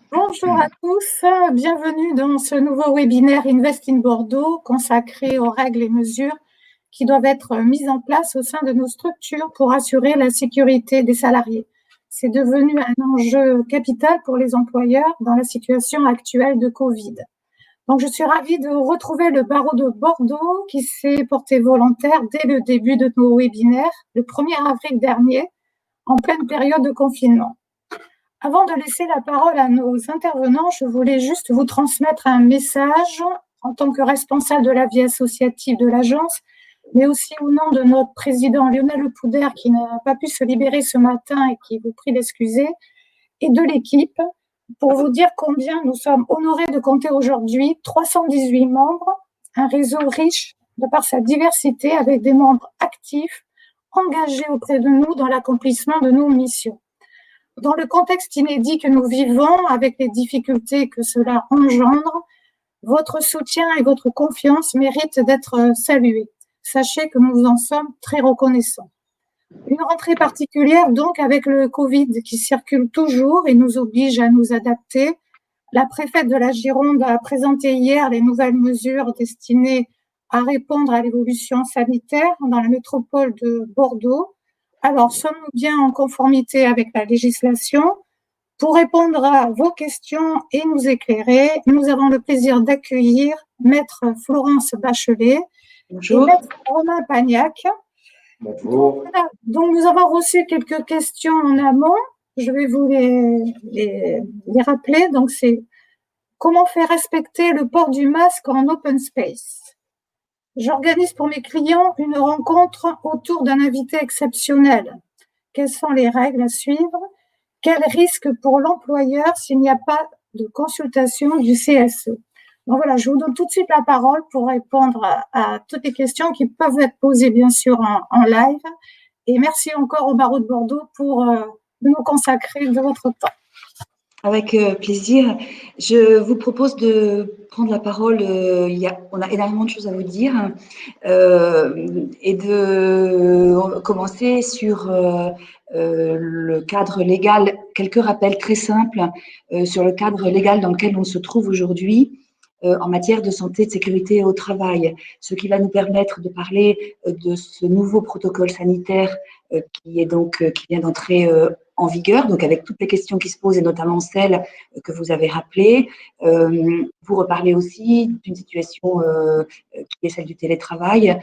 Bonjour à tous, bienvenue dans ce nouveau webinaire Invest in Bordeaux consacré aux règles et mesures qui doivent être mises en place au sein de nos structures pour assurer la sécurité des salariés. C'est devenu un enjeu capital pour les employeurs dans la situation actuelle de Covid. Donc, je suis ravie de retrouver le barreau de Bordeaux qui s'est porté volontaire dès le début de nos webinaires, le 1er avril dernier, en pleine période de confinement. Avant de laisser la parole à nos intervenants, je voulais juste vous transmettre un message en tant que responsable de la vie associative de l'agence, mais aussi au nom de notre président Lionel Le Poudère qui n'a pas pu se libérer ce matin et qui vous prie d'excuser, et de l'équipe, pour vous dire combien nous sommes honorés de compter aujourd'hui 318 membres, un réseau riche de par sa diversité avec des membres actifs, engagés auprès de nous dans l'accomplissement de nos missions. Dans le contexte inédit que nous vivons, avec les difficultés que cela engendre, votre soutien et votre confiance méritent d'être salués. Sachez que nous vous en sommes très reconnaissants. Une rentrée particulière donc avec le Covid qui circule toujours et nous oblige à nous adapter. La préfète de la Gironde a présenté hier les nouvelles mesures destinées à répondre à l'évolution sanitaire dans la métropole de Bordeaux. Alors, sommes-nous bien en conformité avec la législation? Pour répondre à vos questions et nous éclairer, nous avons le plaisir d'accueillir Maître Florence Bachelet Bonjour. Et Maître Romain Pagnac. Bonjour. Donc, nous avons reçu quelques questions en amont. Je vais vous les rappeler. Donc, c'est comment faire respecter le port du masque en open space? J'organise pour mes clients une rencontre autour d'un invité exceptionnel. Quelles sont les règles à suivre? Quel risque pour l'employeur s'il n'y a pas de consultation du CSE? Donc voilà, je vous donne tout de suite la parole pour répondre à toutes les questions qui peuvent être posées bien sûr en live. Et merci encore au barreau de Bordeaux pour nous consacrer de votre temps. Avec plaisir. Je vous propose de prendre la parole. On a énormément de choses à vous dire et de commencer sur le cadre légal. Quelques rappels très simples sur le cadre légal dans lequel on se trouve aujourd'hui en matière de santé et de sécurité au travail, ce qui va nous permettre de parler de ce nouveau protocole sanitaire qui vient d'entrer en vigueur, donc avec toutes les questions qui se posent et notamment celles que vous avez rappelées. Vous reparlez aussi d'une situation qui est celle du télétravail,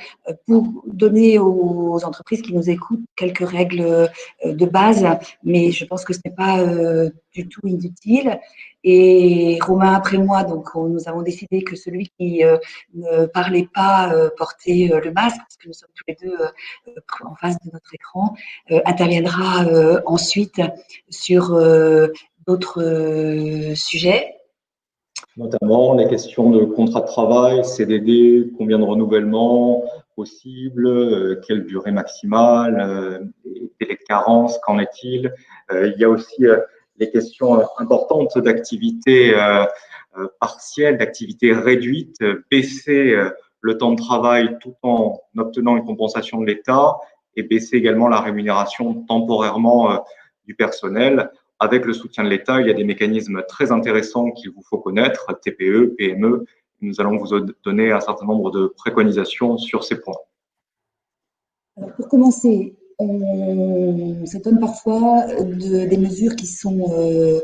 pour donner aux entreprises qui nous écoutent quelques règles de base, mais je pense que ce n'est pas du tout inutile. Et Romain après moi, donc nous avons décidé que celui qui ne parlait pas portait le masque, parce que nous sommes tous les deux en face de notre écran, interviendra ensuite sur d'autres sujets. Notamment les questions de contrat de travail, CDD, combien de renouvellements possibles, quelle durée maximale, délai de carence, qu'en est-il? Il y a aussi les questions importantes d'activité partielle, d'activité réduite, baisser le temps de travail tout en obtenant une compensation de l'État et baisser également la rémunération temporairement du personnel. Avec le soutien de l'État, il y a des mécanismes très intéressants qu'il vous faut connaître, TPE, PME. Nous allons vous donner un certain nombre de préconisations sur ces points. Alors pour commencer, on s'étonne parfois des mesures qui sont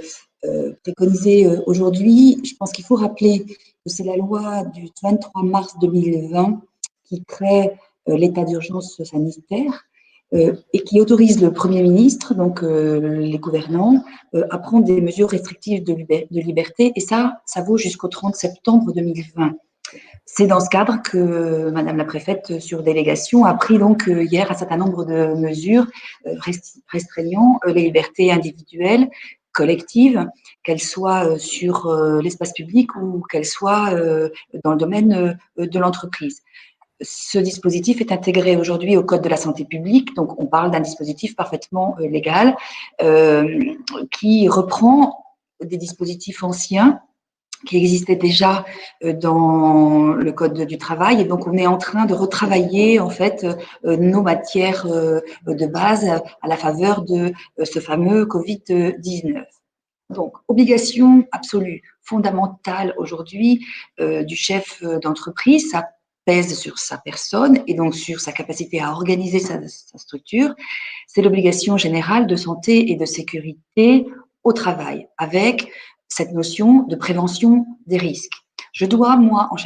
préconisées aujourd'hui. Je pense qu'il faut rappeler que c'est la loi du 23 mars 2020 qui crée l'état d'urgence sanitaire et qui autorise le Premier ministre, donc les gouvernants, à prendre des mesures restrictives de liberté. Et ça vaut jusqu'au 30 septembre 2020. C'est dans ce cadre que Madame la préfète, sur délégation, a pris donc hier un certain nombre de mesures restreignant les libertés individuelles, collectives, qu'elles soient sur l'espace public ou qu'elles soient dans le domaine de l'entreprise. Ce dispositif est intégré aujourd'hui au Code de la santé publique, donc on parle d'un dispositif parfaitement légal qui reprend des dispositifs anciens qui existaient déjà dans le Code du travail. Et donc, on est en train de retravailler, en fait, nos matières de base à la faveur de ce fameux Covid-19. Donc, obligation absolue, fondamentale aujourd'hui du chef d'entreprise, ça pèse sur sa personne et donc sur sa capacité à organiser sa structure, c'est l'obligation générale de santé et de sécurité au travail, avec cette notion de prévention des risques. Je dois, moi, en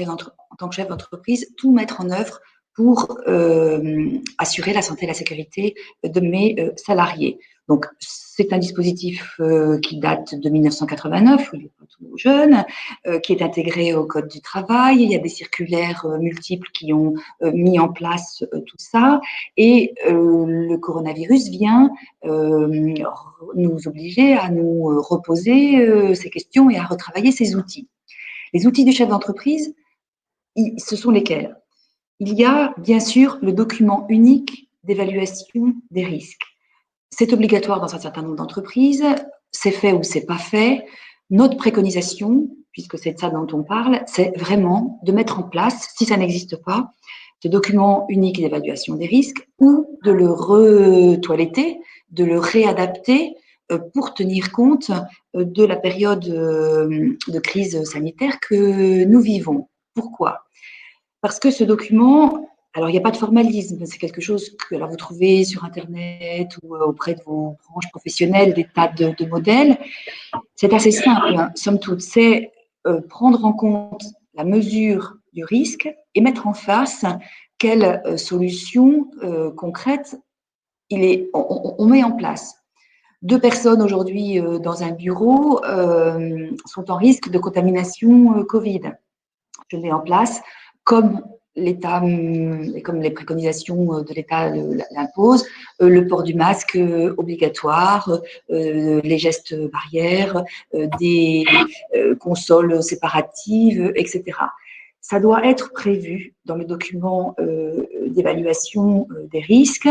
tant que chef d'entreprise, tout mettre en œuvre pour assurer la santé et la sécurité de mes salariés. Donc, c'est un dispositif qui date de 1989, il n'est pas tout jeune, qui est intégré au Code du travail. Il y a des circulaires multiples qui ont mis en place tout ça. Et le coronavirus vient nous obliger à nous reposer ces questions et à retravailler ces outils. Les outils du chef d'entreprise, ce sont lesquels? Il y a bien sûr le document unique d'évaluation des risques. C'est obligatoire dans un certain nombre d'entreprises, c'est fait ou c'est pas fait. Notre préconisation, puisque c'est de ça dont on parle, c'est vraiment de mettre en place, si ça n'existe pas, ce document unique d'évaluation des risques ou de le retoiletter, de le réadapter pour tenir compte de la période de crise sanitaire que nous vivons. Pourquoi? Parce que ce document, alors il n'y a pas de formalisme, c'est quelque chose que alors, vous trouvez sur Internet ou auprès de vos branches professionnelles, des tas de modèles. C'est assez simple, hein, somme toute, c'est prendre en compte la mesure du risque et mettre en face quelle solution concrète on met en place. 2 personnes aujourd'hui dans un bureau sont en risque de contamination Covid. Je mets en place comme l'État, comme les préconisations de l'État l'imposent, le port du masque obligatoire, les gestes barrières, des consoles séparatives, etc. Ça doit être prévu dans le document d'évaluation des risques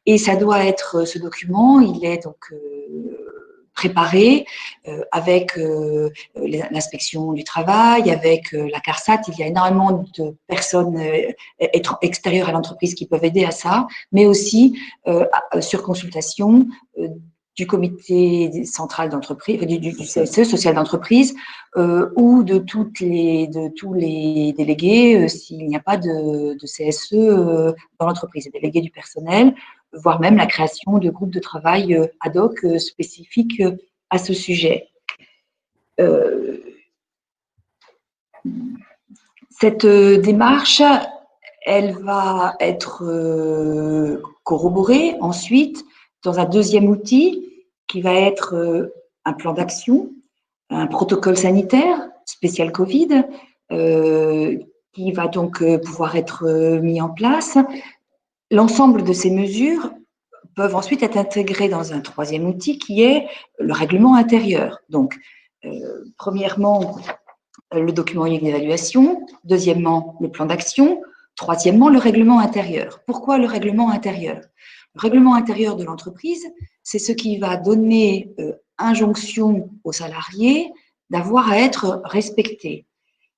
et ça doit être, ce document, il est donc préparé avec l'inspection du travail, avec la CARSAT. Il y a énormément de personnes extérieures à l'entreprise qui peuvent aider à ça, mais aussi sur consultation du comité central d'entreprise, du CSE, social d'entreprise, ou de tous les délégués, s'il n'y a pas de CSE dans l'entreprise, les délégués du personnel, voire même la création de groupes de travail ad hoc spécifiques à ce sujet. Cette démarche, elle va être corroborée ensuite dans un deuxième outil qui va être un plan d'action, un protocole sanitaire spécial Covid, qui va donc pouvoir être mis en place. L'ensemble de ces mesures peuvent ensuite être intégrées dans un troisième outil qui est le règlement intérieur. Donc, premièrement, le document unique d'évaluation, deuxièmement, le plan d'action, troisièmement, le règlement intérieur. Pourquoi le règlement intérieur? Le règlement intérieur de l'entreprise, c'est ce qui va donner injonction aux salariés d'avoir à être respectés.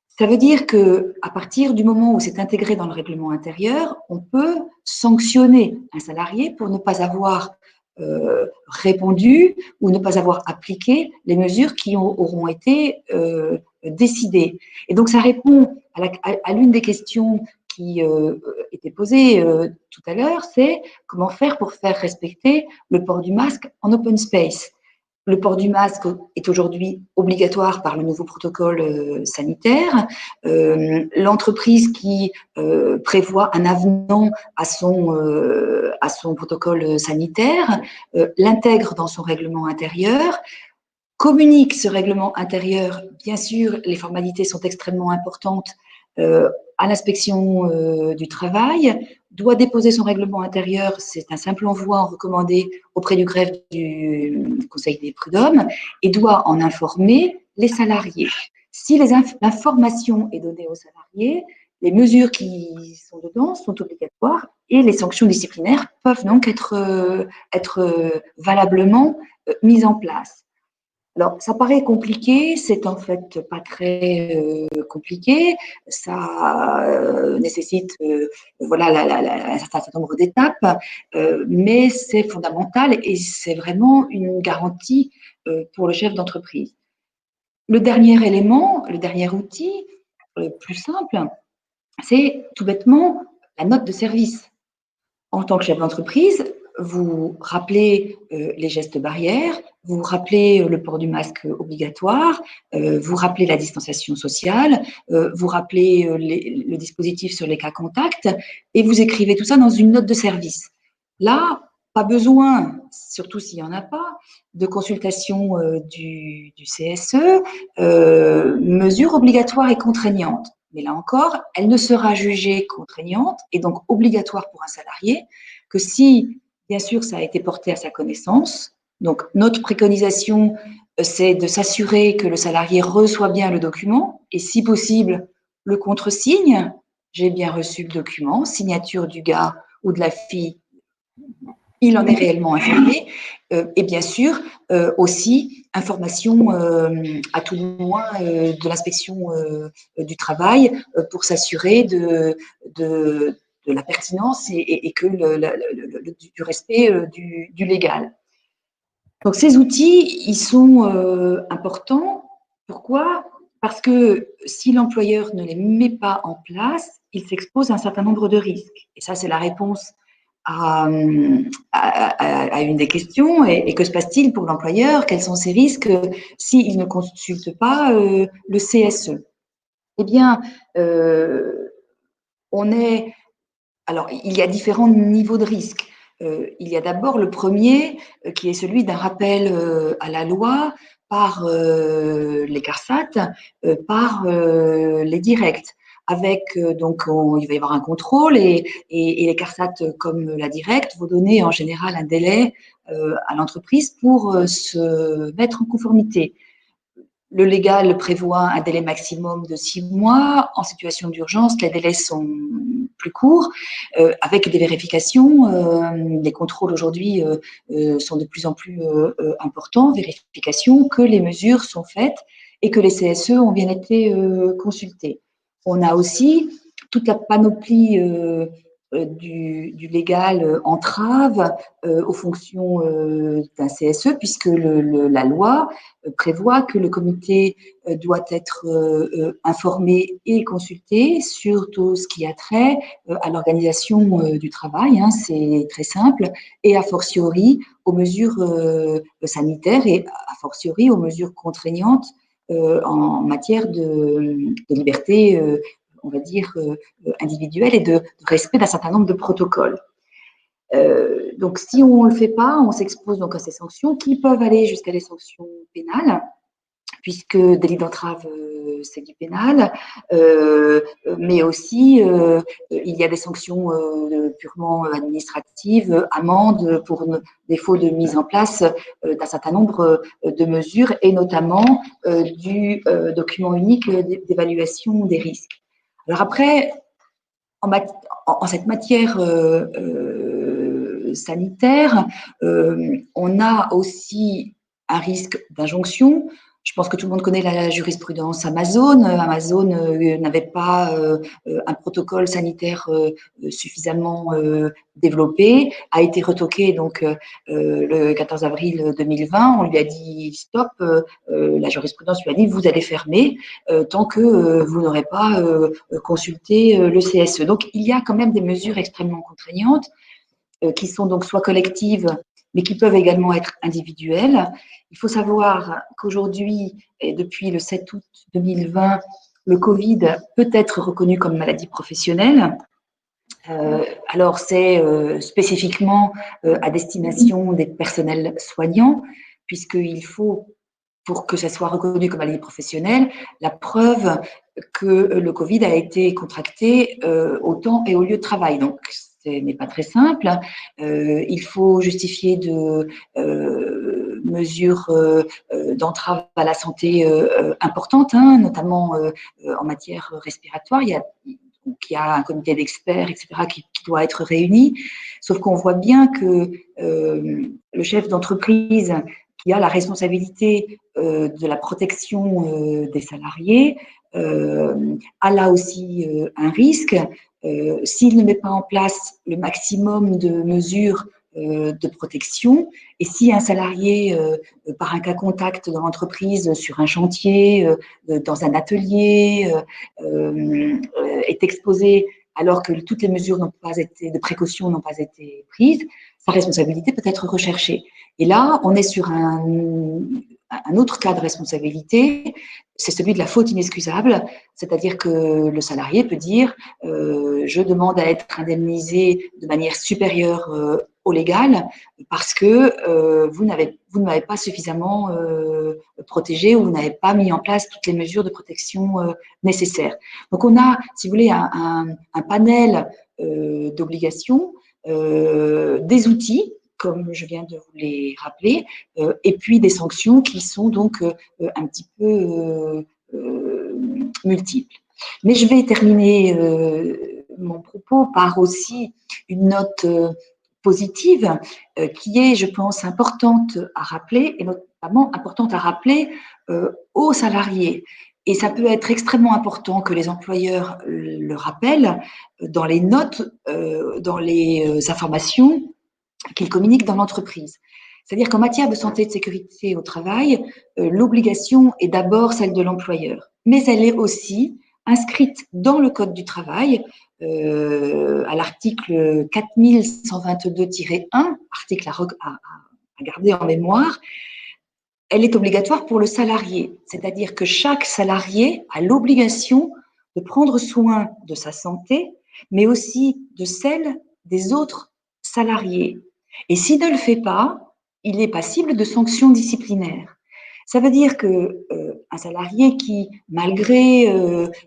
Ça veut dire qu'à partir du moment où c'est intégré dans le règlement intérieur, on peut sanctionner un salarié pour ne pas avoir répondu ou ne pas avoir appliqué les mesures qui auront été décidées. Et donc, ça répond à l'une des questions qui était posée tout à l'heure, c'est comment faire pour faire respecter le port du masque en open space. Le port du masque est aujourd'hui obligatoire par le nouveau protocole sanitaire. L'entreprise qui prévoit un avenant à son protocole sanitaire l'intègre dans son règlement intérieur, communique ce règlement intérieur. Bien sûr, les formalités sont extrêmement importantes à l'inspection du travail, doit déposer son règlement intérieur, c'est un simple envoi en recommandé auprès du greffe du Conseil des prud'hommes, et doit en informer les salariés. Si l'information est donnée aux salariés, les mesures qui sont dedans sont obligatoires et les sanctions disciplinaires peuvent donc être valablement mises en place. Alors, ça paraît compliqué, c'est en fait pas très compliqué. Ça nécessite voilà, un certain nombre d'étapes, mais c'est fondamental et c'est vraiment une garantie pour le chef d'entreprise. Le dernier élément, le dernier outil, le plus simple, c'est tout bêtement la note de service. En tant que chef d'entreprise, vous rappelez les gestes barrières, vous rappelez le port du masque obligatoire, vous rappelez la distanciation sociale, vous rappelez le dispositif sur les cas contacts et vous écrivez tout ça dans une note de service. Là, pas besoin, surtout s'il n'y en a pas, de consultation du CSE, mesures obligatoires et contraignantes. Mais là encore, elle ne sera jugée contraignante et donc obligatoire pour un salarié que si, bien sûr, ça a été porté à sa connaissance. Donc, notre préconisation, c'est de s'assurer que le salarié reçoit bien le document et, si possible, le contresigne. J'ai bien reçu le document, signature du gars ou de la fille, il en est réellement informé. Et bien sûr, aussi, information à tout le moins de l'inspection du travail pour s'assurer de la pertinence et que du respect du légal. Donc, ces outils, ils sont importants. Pourquoi? Parce que si l'employeur ne les met pas en place, il s'expose à un certain nombre de risques. Et ça, c'est la réponse à une des questions. Et que se passe-t-il pour l'employeur? Quels sont ses risques s'il ne consulte pas le CSE? Eh bien, alors, il y a différents niveaux de risque. Il y a d'abord le premier qui est celui d'un rappel à la loi par les CARSAT, par les directs. Avec, donc, il va y avoir un contrôle et les CARSAT, comme la directe, vont donner en général un délai à l'entreprise pour se mettre en conformité. Le légal prévoit un délai maximum de 6 mois. En situation d'urgence, les délais sont plus courts, avec des vérifications. Les contrôles aujourd'hui sont de plus en plus importants. Vérification que les mesures sont faites et que les CSE ont bien été consultés. On a aussi toute la panoplie du légal entrave aux fonctions d'un CSE, puisque la loi prévoit que le comité doit être informé et consulté sur tout ce qui a trait à l'organisation du travail, hein, c'est très simple, et a fortiori aux mesures sanitaires et a fortiori aux mesures contraignantes en matière de liberté, on va dire, individuelle et de respect d'un certain nombre de protocoles. Donc, si on ne le fait pas, on s'expose donc à ces sanctions qui peuvent aller jusqu'à des sanctions pénales, puisque délit d'entrave, c'est du pénal, mais aussi il y a des sanctions purement administratives, amendes pour défaut de mise en place d'un certain nombre de mesures, et notamment du document unique d'évaluation des risques. Alors après, en cette matière sanitaire, on a aussi un risque d'injonction. Je pense que tout le monde connaît la jurisprudence Amazon. Amazon n'avait pas un protocole sanitaire suffisamment développé, a été retoqué donc le 14 avril 2020. On lui a dit stop, la jurisprudence lui a dit vous allez fermer tant que vous n'aurez pas consulté le CSE. Donc il y a quand même des mesures extrêmement contraignantes qui sont donc soit collectives, mais qui peuvent également être individuelles. Il faut savoir qu'aujourd'hui, et depuis le 7 août 2020, le Covid peut être reconnu comme maladie professionnelle. Alors, c'est spécifiquement à destination des personnels soignants, puisqu'il faut, pour que ça soit reconnu comme maladie professionnelle, la preuve que le Covid a été contracté au temps et au lieu de travail. Donc, ce n'est pas très simple. Il faut justifier de mesures d'entrave à la santé importantes, hein, notamment en matière respiratoire. Il y a un comité d'experts, etc., qui doit être réuni. Sauf qu'on voit bien que le chef d'entreprise qui a la responsabilité de la protection des salariés a là aussi un risque. S'il ne met pas en place le maximum de mesures de protection, et si un salarié, par un cas contact dans l'entreprise, sur un chantier, dans un atelier, est exposé alors que toutes les mesures de précaution n'ont pas été prises, sa responsabilité peut être recherchée. Et là, on est sur un autre cas de responsabilité, c'est celui de la faute inexcusable, c'est-à-dire que le salarié peut dire je demande à être indemnisé de manière supérieure au légal parce que vous ne m'avez pas suffisamment protégé ou vous n'avez pas mis en place toutes les mesures de protection nécessaires. Donc on a, si vous voulez, un panel d'obligations, des outils comme je viens de vous les rappeler, et puis des sanctions qui sont donc un petit peu multiples. Mais je vais terminer mon propos par aussi une note positive qui est, je pense, importante à rappeler, et notamment importante à rappeler aux salariés. Et ça peut être extrêmement important que les employeurs le rappellent dans les notes, dans les informations qu'ils communiquent dans l'entreprise. C'est-à-dire qu'en matière de santé et de sécurité au travail, l'obligation est d'abord celle de l'employeur, mais elle est aussi inscrite dans le Code du travail, à l'article 4122-1, article à garder en mémoire. Elle est obligatoire pour le salarié, c'est-à-dire que chaque salarié a l'obligation de prendre soin de sa santé, mais aussi de celle des autres salariés. Et s'il ne le fait pas, il est passible de sanctions disciplinaires. Ça veut dire que un salarié qui, malgré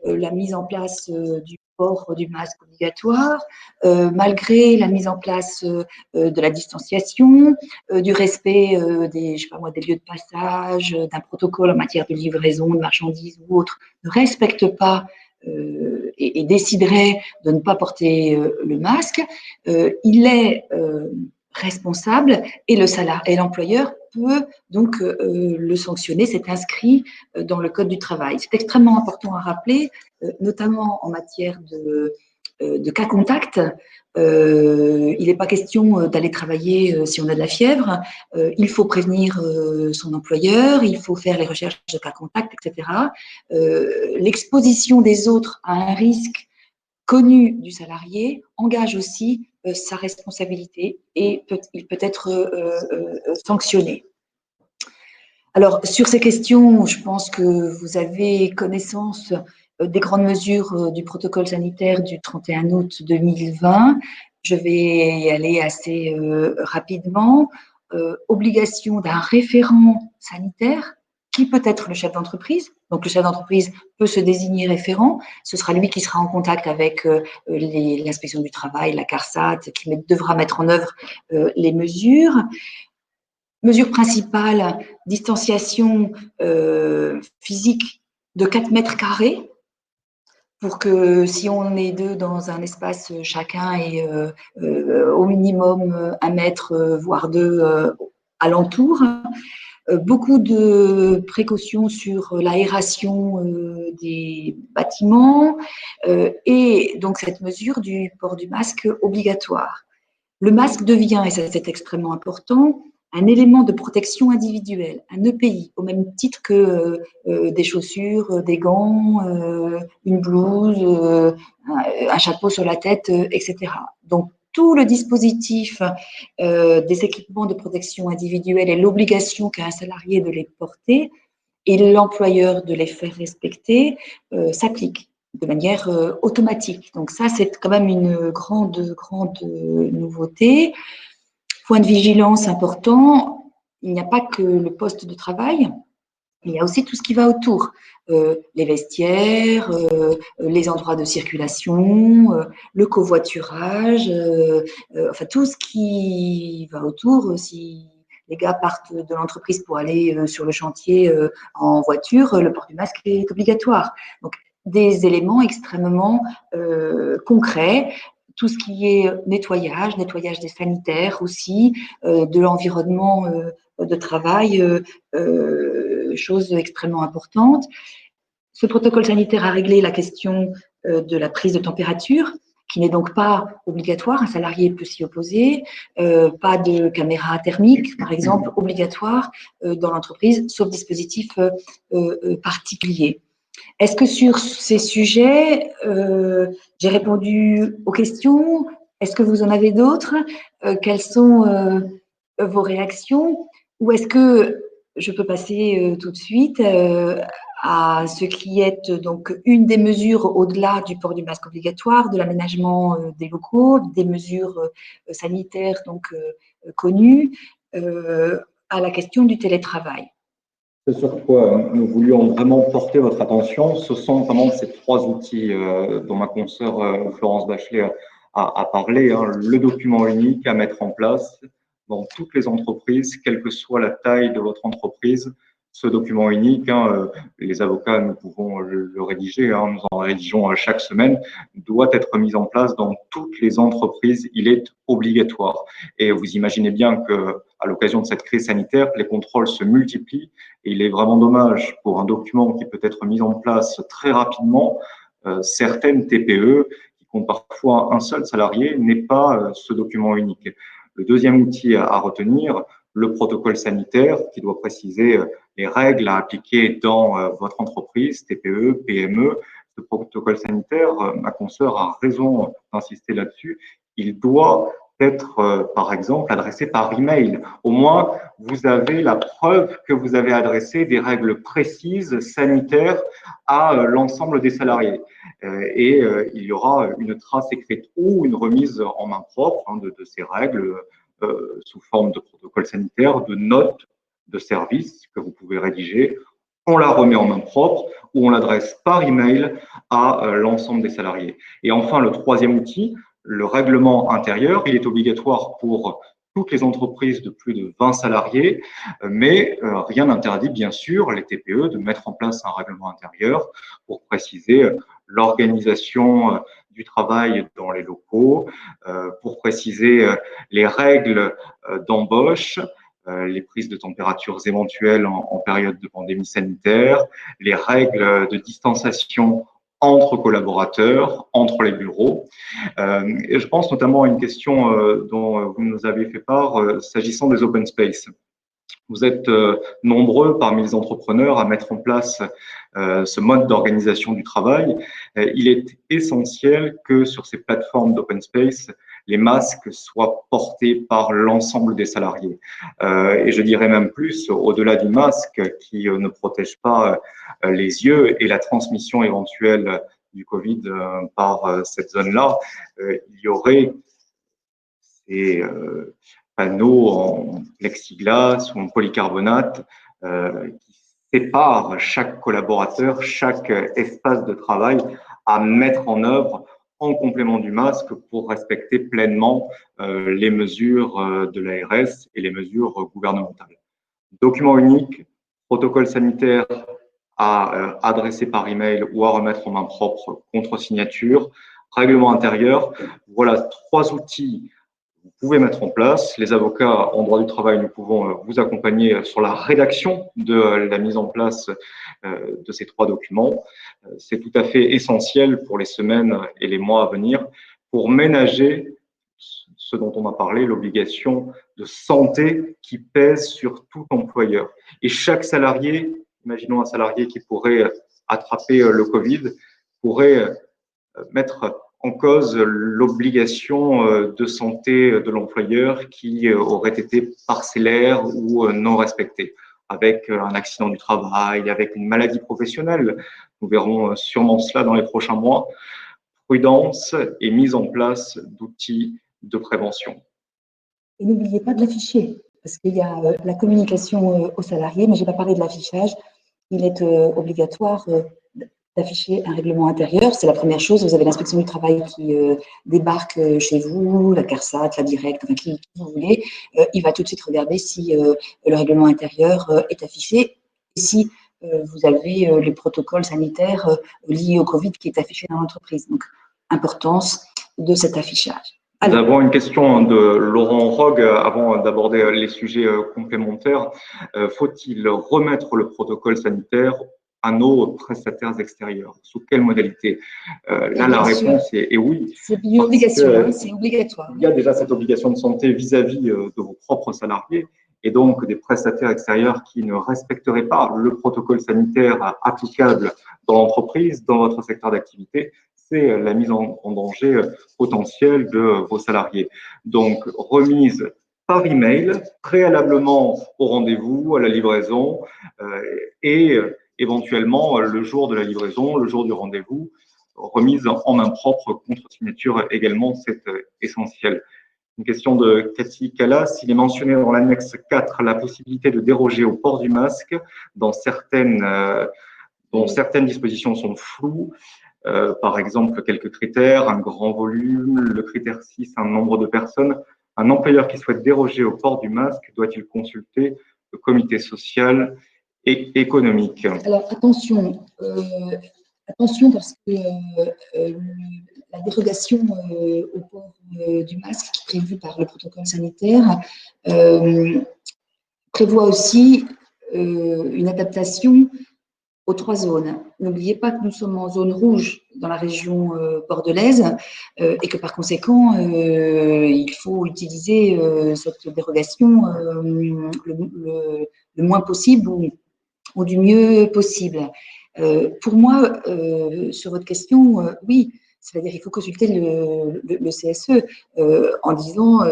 la mise en place du port du masque obligatoire, malgré la mise en place de la distanciation, du respect des, je sais pas moi, des lieux de passage, d'un protocole en matière de livraison de marchandises ou autre, ne respecte pas et déciderait de ne pas porter le masque, il est responsable et l'employeur peut donc le sanctionner. C'est inscrit dans le Code du travail. C'est extrêmement important à rappeler, notamment en matière de cas contact. Il n'est pas question d'aller travailler si on a de la fièvre. Il faut prévenir son employeur, il faut faire les recherches de cas contact, etc. L'exposition des autres à un risque connu du salarié engage aussi sa responsabilité et il peut être sanctionné. Alors, sur ces questions, je pense que vous avez connaissance des grandes mesures du protocole sanitaire du 31 août 2020. Je vais y aller assez rapidement. Obligation d'un référent sanitaire qui peut être le chef d'entreprise. Donc, le chef d'entreprise peut se désigner référent. Ce sera lui qui sera en contact avec l'inspection du travail, la CARSAT, qui devra mettre en œuvre les mesures. Mesure principale, distanciation physique de 4 mètres carrés pour que si on est deux dans un espace, chacun ait au minimum 1 mètre, voire 2 alentour. Beaucoup de précautions sur l'aération des bâtiments et donc cette mesure du port du masque obligatoire. Le masque devient, et ça c'est extrêmement important, un élément de protection individuelle, un EPI, au même titre que des chaussures, des gants, une blouse, un chapeau sur la tête, etc. Donc, tout le dispositif des équipements de protection individuelle et l'obligation qu'a un salarié de les porter et l'employeur de les faire respecter s'applique de manière automatique. Donc ça, c'est quand même une grande nouveauté. Point de vigilance important, il n'y a pas que le poste de travail, il y a aussi tout ce qui va autour. Les vestiaires, les endroits de circulation, le covoiturage, enfin tout ce qui va autour. Si les gars partent de l'entreprise pour aller sur le chantier en voiture, le port du masque est obligatoire. Donc, des éléments extrêmement concrets. Tout ce qui est nettoyage des sanitaires aussi, de l'environnement de travail, chose extrêmement importante. Ce protocole sanitaire a réglé la question de la prise de température, qui n'est donc pas obligatoire, un salarié peut s'y opposer, pas de caméra thermique, par exemple, obligatoire dans l'entreprise, sauf dispositif particulier. Est-ce que sur ces sujets, j'ai répondu aux questions? Est-ce que vous en avez d'autres? Quelles sont vos réactions? Ou est-ce que je peux passer tout de suite à ce qui est donc une des mesures au-delà du port du masque obligatoire, de l'aménagement des locaux, des mesures sanitaires donc connues, à la question du télétravail? Ce sur quoi nous voulions vraiment porter votre attention, ce sont vraiment ces trois outils dont ma consoeur Florence Bachelet a parlé, hein. Le document unique à mettre en place dans toutes les entreprises, quelle que soit la taille de votre entreprise. Ce document unique, hein, les avocats, nous pouvons le rédiger, hein, nous en rédigeons chaque semaine, doit être mis en place dans toutes les entreprises. Il est obligatoire. Et vous imaginez bien que, à l'occasion de cette crise sanitaire, les contrôles se multiplient. Et il est vraiment dommage pour un document qui peut être mis en place très rapidement, certaines TPE qui comptent parfois un seul salarié n'aient pas ce document unique. Le deuxième outil à retenir, le protocole sanitaire qui doit préciser les règles à appliquer dans votre entreprise, TPE, PME. Ce protocole sanitaire, ma consoeur a raison d'insister là-dessus, il doit être, par exemple, adressé par email. Au moins, vous avez la preuve que vous avez adressé des règles précises sanitaires à l'ensemble des salariés. Et il y aura une trace écrite ou une remise en main propre hein, de ces règles sous forme de protocole sanitaire, de notes de service que vous pouvez rédiger. On la remet en main propre ou on l'adresse par email à l'ensemble des salariés. Et enfin, le troisième outil, le règlement intérieur, il est obligatoire pour toutes les entreprises de plus de 20 salariés, mais rien n'interdit bien sûr les TPE de mettre en place un règlement intérieur pour préciser l'organisation du travail dans les locaux, pour préciser les règles d'embauche, les prises de températures éventuelles en période de pandémie sanitaire, les règles de distanciation entre collaborateurs, entre les bureaux. Et je pense notamment à une question dont vous nous avez fait part s'agissant des open space. Vous êtes nombreux parmi les entrepreneurs à mettre en place ce mode d'organisation du travail. Il est essentiel que sur ces plateformes d'open space, les masques soient portés par l'ensemble des salariés. Et je dirais même plus, au-delà du masque qui ne protège pas les yeux et la transmission éventuelle du Covid par cette zone-là, il y aurait ces panneaux en plexiglas ou en polycarbonate qui séparent chaque collaborateur, chaque espace de travail à mettre en œuvre en complément du masque pour respecter pleinement les mesures de l'ARS et les mesures gouvernementales. Document unique, protocole sanitaire à adresser par email ou à remettre en main propre contre signature, règlement intérieur. Voilà trois outils que vous pouvez mettre en place. Les avocats en droit du travail, nous pouvons vous accompagner sur la rédaction de la mise en place de ces trois documents. C'est tout à fait essentiel pour les semaines et les mois à venir pour ménager ce dont on a parlé, l'obligation de santé qui pèse sur tout employeur. Et chaque salarié, imaginons un salarié qui pourrait attraper le Covid, pourrait mettre en cause l'obligation de santé de l'employeur qui aurait été parcellaire ou non respectée, avec un accident du travail, avec une maladie professionnelle. Nous verrons sûrement cela dans les prochains mois. Prudence et mise en place d'outils de prévention. Et n'oubliez pas de l'afficher, parce qu'il y a la communication aux salariés, mais je n'ai pas parlé de l'affichage. Il est obligatoire d'afficher un règlement intérieur. C'est la première chose. Vous avez l'inspection du travail qui débarque chez vous, la CARSAT, la Directe, enfin, qui vous voulez. Il va tout de suite regarder si le règlement intérieur est affiché et si vous avez les protocoles sanitaires liés au Covid qui est affiché dans l'entreprise. Donc, importance de cet affichage. Nous avons une question de Laurent Rogue avant d'aborder les sujets complémentaires. Faut-il remettre le protocole sanitaire à nos prestataires extérieurs? Sous quelle modalité? Là, la réponse est oui. C'est une obligation, c'est obligatoire. Il y a déjà cette obligation de santé vis-à-vis de vos propres salariés et donc des prestataires extérieurs qui ne respecteraient pas le protocole sanitaire applicable dans l'entreprise, dans votre secteur d'activité. C'est la mise en danger potentielle de vos salariés. Donc, remise par email, préalablement au rendez-vous, à la livraison, et éventuellement le jour de la livraison, le jour du rendez-vous, remise en main propre contre signature également, c'est essentiel. Une question de Cathy Callas. Il est mentionné dans l'annexe 4 la possibilité de déroger au port du masque dont certaines dispositions sont floues. Par exemple, quelques critères, un grand volume, le critère 6, un nombre de personnes. Un employeur qui souhaite déroger au port du masque doit-il consulter le comité social et économique? Alors, attention parce que la dérogation au port du masque qui est prévue par le protocole sanitaire prévoit aussi une adaptation aux 3 zones. N'oubliez pas que nous sommes en zone rouge dans la région bordelaise et que par conséquent, il faut utiliser cette dérogation le moins possible ou du mieux possible. Pour moi, sur votre question, oui, c'est-à-dire qu'il faut consulter le CSE en disant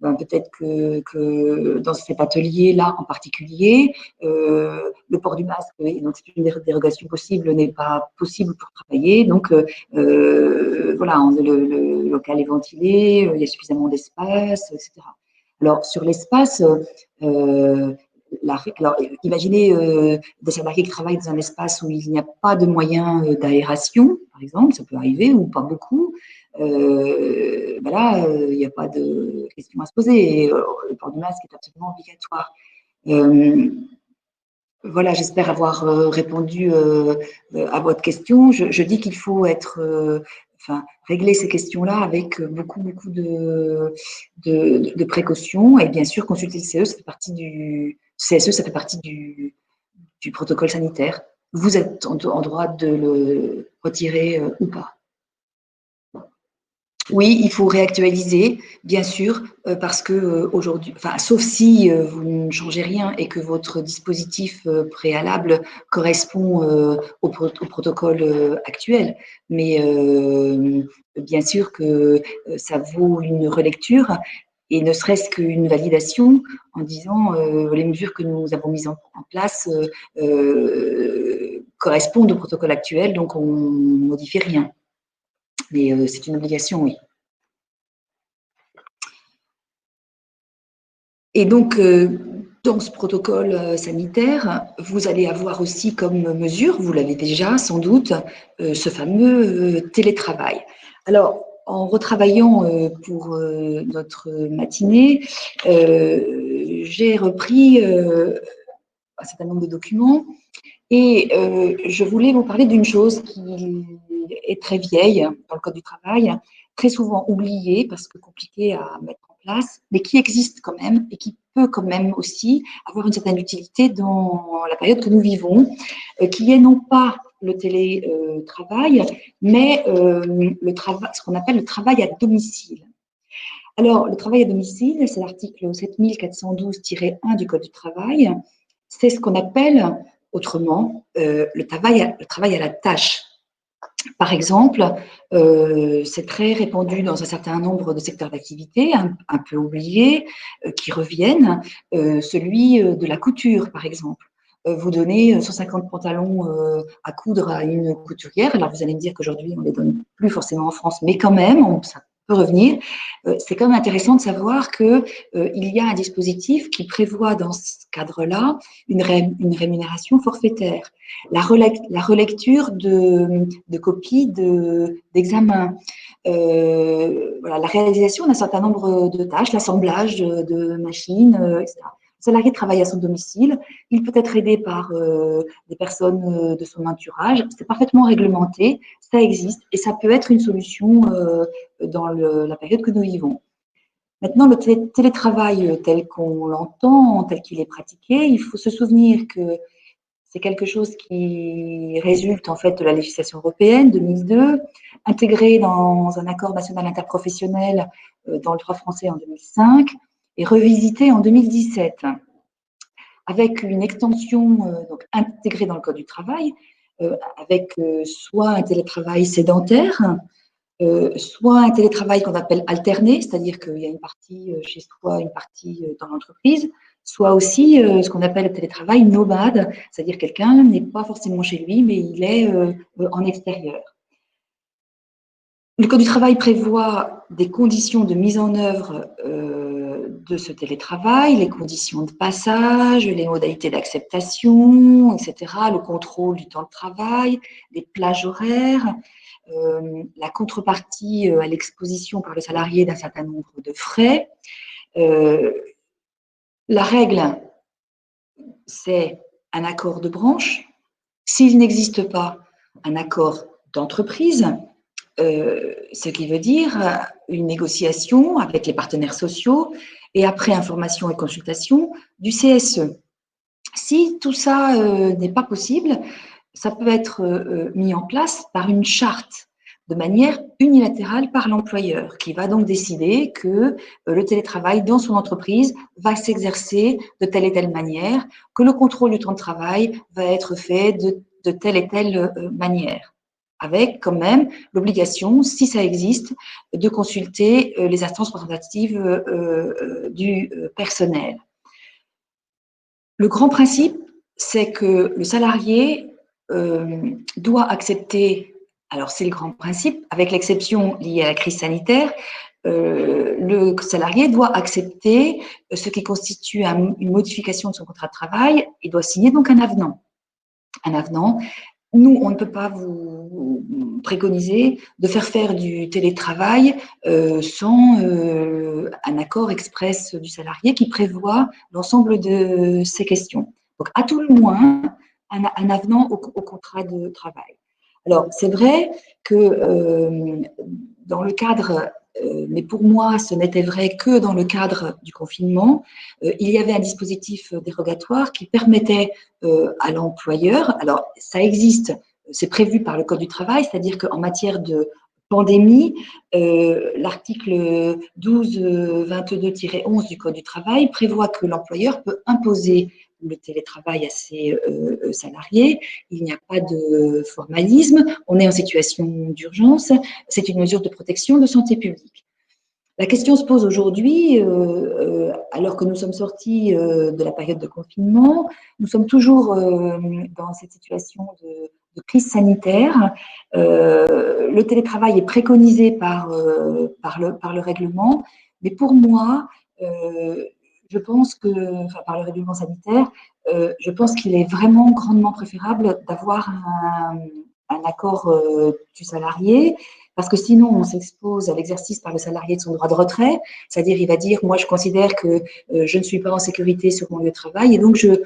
peut-être que dans cet atelier-là en particulier, le port du masque, donc c'est une dérogation possible, n'est pas possible pour travailler. Donc voilà, le local est ventilé, il y a suffisamment d'espace, etc. Alors sur l'espace, alors, imaginez des salariés qui travaillent dans un espace où il n'y a pas de moyens d'aération, par exemple, ça peut arriver, ou pas beaucoup. Là, il n'y a pas de question à se poser. Et, le port du masque est absolument obligatoire. Voilà, j'espère avoir répondu à votre question. Je dis qu'il faut régler ces questions-là avec beaucoup de précautions et bien sûr consulter le CSE, ça fait partie du protocole sanitaire. Vous êtes en droit de le retirer ou pas. Oui, il faut réactualiser, bien sûr, parce que aujourd'hui, sauf si vous ne changez rien et que votre dispositif préalable correspond au protocole actuel. Mais bien sûr que ça vaut une relecture et ne serait-ce qu'une validation en disant les mesures que nous avons mises en place correspondent au protocole actuel, donc on ne modifie rien. Mais c'est une obligation, oui. Et donc, dans ce protocole sanitaire, vous allez avoir aussi comme mesure, vous l'avez déjà sans doute, ce fameux télétravail. Alors, en retravaillant pour notre matinée, j'ai repris un certain nombre de documents et je voulais vous parler d'une chose qui est très vieille dans le Code du travail, très souvent oubliée parce que compliquée à mettre en place, mais qui existe quand même et qui peut quand même aussi avoir une certaine utilité dans la période que nous vivons, qui est non pas le télétravail, mais ce qu'on appelle le travail à domicile. Alors, le travail à domicile, c'est l'article 7412-1 du Code du travail. C'est ce qu'on appelle autrement le travail à la tâche. Par exemple, c'est très répandu dans un certain nombre de secteurs d'activité, un peu oubliés, qui reviennent, celui de la couture, par exemple. Vous donnez 150 pantalons à coudre à une couturière. Alors, vous allez me dire qu'aujourd'hui, on ne les donne plus forcément en France, mais quand même, ça peut revenir. C'est quand même intéressant de savoir qu'il y a un dispositif qui prévoit dans ce cadre-là une rémunération forfaitaire. La relecture de copies d'examens, voilà, la réalisation d'un certain nombre de tâches, l'assemblage de machines, etc. Le salarié travaille à son domicile, il peut être aidé par des personnes de son entourage, c'est parfaitement réglementé, ça existe et ça peut être une solution dans la période que nous vivons. Maintenant, le télétravail tel qu'on l'entend, tel qu'il est pratiqué, il faut se souvenir que c'est quelque chose qui résulte en fait de la législation européenne 2002, intégrée dans un accord national interprofessionnel dans le droit français en 2005 et revisité en 2017, avec une extension donc intégrée dans le Code du travail, avec soit un télétravail sédentaire, soit un télétravail qu'on appelle alterné, c'est-à-dire qu'il y a une partie chez soi, une partie dans l'entreprise, soit aussi ce qu'on appelle le télétravail nomade, c'est-à-dire quelqu'un n'est pas forcément chez lui, mais il est en extérieur. Le Code du travail prévoit des conditions de mise en œuvre de ce télétravail, les conditions de passage, les modalités d'acceptation, etc., le contrôle du temps de travail, les plages horaires, la contrepartie à l'exposition par le salarié d'un certain nombre de frais. La règle, c'est un accord de branche. S'il n'existe pas un accord d'entreprise, ce qui veut dire une négociation avec les partenaires sociaux et après information et consultation du CSE. Si tout ça n'est pas possible, ça peut être mis en place par une charte de manière unilatérale par l'employeur, qui va donc décider que le télétravail dans son entreprise va s'exercer de telle et telle manière, que le contrôle du temps de travail va être fait de telle et telle manière, avec quand même l'obligation, si ça existe, de consulter les instances représentatives du personnel. Le grand principe, c'est que le salarié doit accepter, alors c'est le grand principe, avec l'exception liée à la crise sanitaire, le salarié doit accepter ce qui constitue une modification de son contrat de travail et doit signer donc un avenant. Un avenant. Nous, on ne peut pas vous préconiser de faire du télétravail sans un accord express du salarié qui prévoit l'ensemble de ces questions. Donc, à tout le moins, un avenant au contrat de travail. Alors, c'est vrai que dans le cadre, mais pour moi, ce n'était vrai que dans le cadre du confinement, il y avait un dispositif dérogatoire qui permettait à l'employeur, alors ça existe, c'est prévu par le Code du travail, c'est-à-dire qu'en matière de pandémie, l'article 1222-11 du Code du travail prévoit que l'employeur peut imposer le télétravail à ses salariés. Il n'y a pas de formalisme, on est en situation d'urgence, c'est une mesure de protection de santé publique. La question se pose aujourd'hui, alors que nous sommes sortis de la période de confinement, nous sommes toujours dans cette situation de crise sanitaire. Le télétravail est préconisé par le règlement, mais pour moi, je pense que, enfin par le règlement sanitaire, je pense qu'il est vraiment grandement préférable d'avoir un accord du salarié, parce que sinon on s'expose à l'exercice par le salarié de son droit de retrait, c'est-à-dire il va dire moi je considère que je ne suis pas en sécurité sur mon lieu de travail et donc je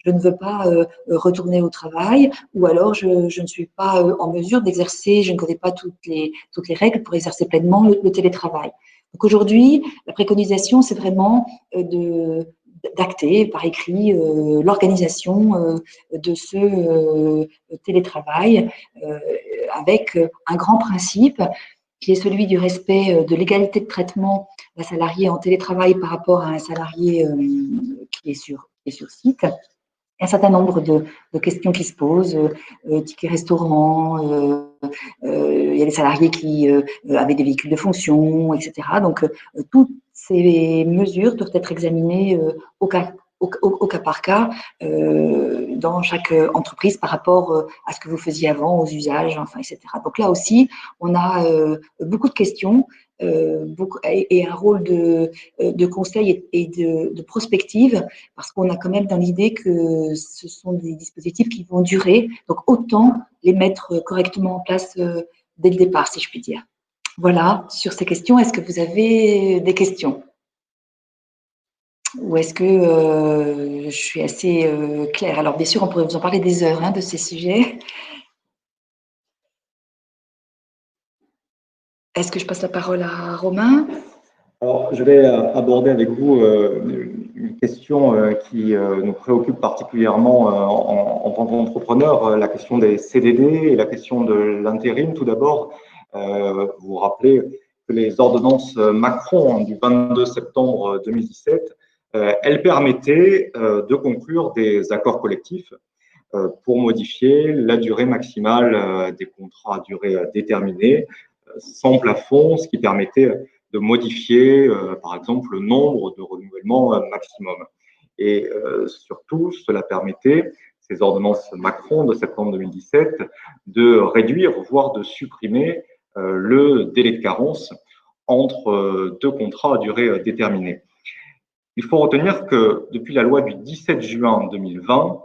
ne veux pas retourner au travail, ou alors je ne suis pas en mesure d'exercer, je ne connais pas toutes les règles pour exercer pleinement le télétravail. Donc aujourd'hui, la préconisation, c'est vraiment d'acter par écrit l'organisation de ce télétravail avec un grand principe qui est celui du respect de l'égalité de traitement d'un salarié en télétravail par rapport à un salarié qui est sur site. Il y a un certain nombre de questions qui se posent, tickets restaurant, il y a des salariés qui avaient des véhicules de fonction, etc. Donc, toutes ces mesures doivent être examinées au cas par cas dans chaque entreprise par rapport à ce que vous faisiez avant, aux usages, enfin, etc. Donc là aussi, on a beaucoup de questions et un rôle de conseil et de prospective, parce qu'on a quand même dans l'idée que ce sont des dispositifs qui vont durer, donc autant les mettre correctement en place dès le départ, si je puis dire. Voilà, sur ces questions, est-ce que vous avez des questions ? Ou est-ce que je suis assez claire? Alors, bien sûr, on pourrait vous en parler des heures de ces sujets. Est-ce que je passe la parole à Romain? Alors, je vais aborder avec vous une question qui nous préoccupe particulièrement en tant qu'entrepreneur, la question des CDD et la question de l'intérim. Tout d'abord, vous vous rappelez que les ordonnances Macron du 22 septembre 2017, elles permettaient de conclure des accords collectifs pour modifier la durée maximale des contrats à durée déterminée, sans plafond, ce qui permettait de modifier, par exemple, le nombre de renouvellements maximum. Et surtout, cela permettait, ces ordonnances Macron de septembre 2017, de réduire, voire de supprimer le délai de carence entre deux contrats à durée déterminée. Il faut retenir que depuis la loi du 17 juin 2020,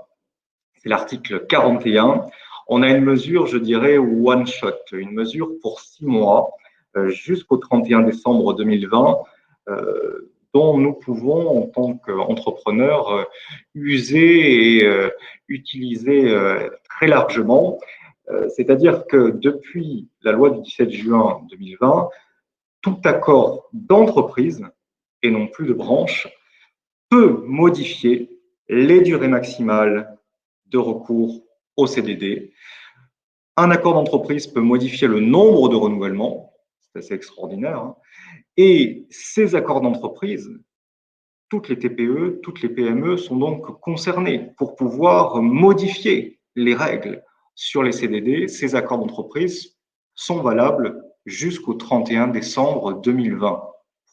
c'est l'article 41, on a une mesure, je dirais, one shot, une mesure pour 6 mois jusqu'au 31 décembre 2020, dont nous pouvons, en tant qu'entrepreneurs, user et utiliser très largement. C'est-à-dire que depuis la loi du 17 juin 2020, tout accord d'entreprise, et non plus de branche, peut modifier les durées maximales de recours au CDD. Un accord d'entreprise peut modifier le nombre de renouvellements, c'est assez extraordinaire, et ces accords d'entreprise, toutes les TPE, toutes les PME sont donc concernées pour pouvoir modifier les règles sur les CDD. Ces accords d'entreprise sont valables jusqu'au 31 décembre 2020.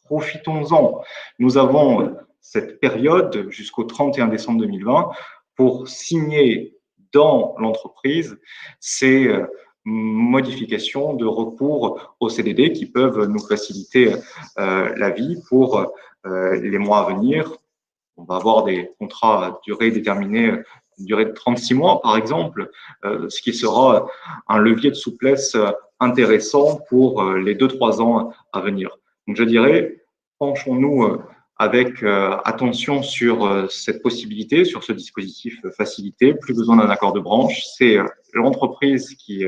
Profitons-en. Nous avons cette période jusqu'au 31 décembre 2020 pour signer dans l'entreprise ces modifications de recours au CDD qui peuvent nous faciliter la vie pour les mois à venir. On va avoir des contrats à durée déterminée, une durée de 36 mois par exemple, ce qui sera un levier de souplesse intéressant pour les 2-3 ans à venir. Donc je dirais, penchons-nous avec attention sur cette possibilité, sur ce dispositif facilité. Plus besoin d'un accord de branche, c'est l'entreprise qui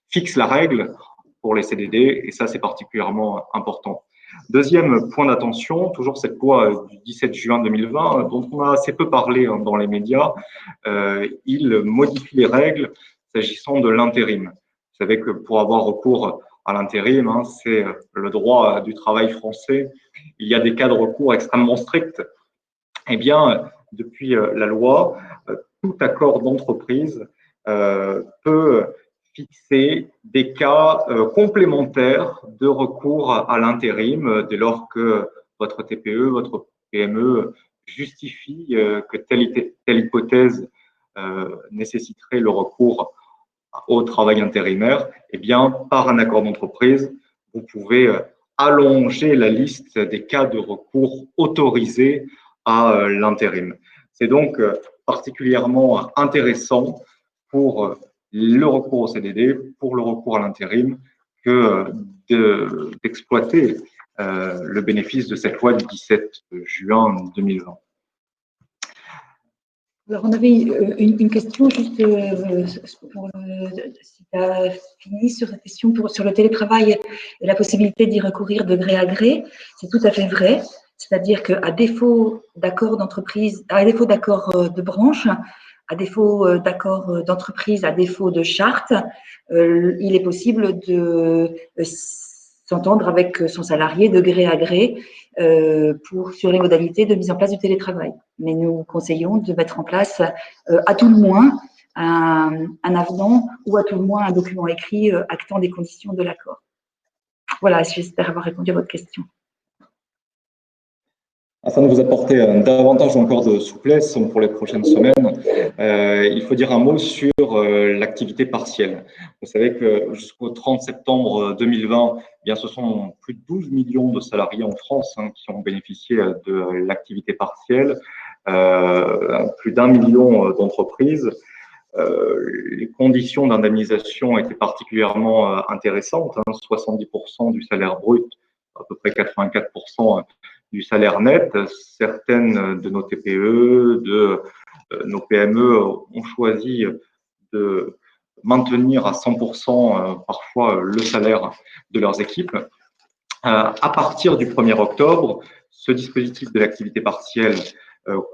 fixe la règle pour les CDD et ça c'est particulièrement important. Deuxième point d'attention, toujours cette loi du 17 juin 2020, dont on a assez peu parlé dans les médias, il modifie les règles s'agissant de l'intérim. Vous savez que pour avoir recours à l'intérim, c'est le droit du travail français. Il y a des cas de recours extrêmement stricts. Eh bien, depuis la loi, tout accord d'entreprise peut fixer des cas complémentaires de recours à l'intérim dès lors que votre TPE, votre PME justifie que telle hypothèse nécessiterait le recours au travail intérimaire. Eh bien, par un accord d'entreprise, vous pouvez allonger la liste des cas de recours autorisés à l'intérim. C'est donc particulièrement intéressant pour le recours au CDD, pour le recours à l'intérim, que d'exploiter le bénéfice de cette loi du 17 juin 2020. Alors, on avait une question juste pour si tu as fini sur cette question sur le télétravail et la possibilité d'y recourir de gré à gré. C'est tout à fait vrai. C'est-à-dire qu'à défaut d'accord d'entreprise, à défaut d'accord de branche, à défaut d'accord d'entreprise, à défaut de charte, il est possible de s'entendre avec son salarié de gré à gré sur les modalités de mise en place du télétravail. Mais nous conseillons de mettre en place à tout le moins un avenant ou à tout le moins un document écrit actant des conditions de l'accord. Voilà, j'espère avoir répondu à votre question. Afin de vous apporter davantage encore de souplesse pour les prochaines semaines, il faut dire un mot sur l'activité partielle. Vous savez que jusqu'au 30 septembre 2020, eh bien, ce sont plus de 12 millions de salariés en France qui ont bénéficié de l'activité partielle, plus d'1 million d'entreprises. Les conditions d'indemnisation étaient particulièrement intéressantes, 70% du salaire brut, à peu près 84% du salaire net. Certaines de nos TPE, de nos PME ont choisi de maintenir à 100% parfois le salaire de leurs équipes. À partir du 1er octobre, ce dispositif de l'activité partielle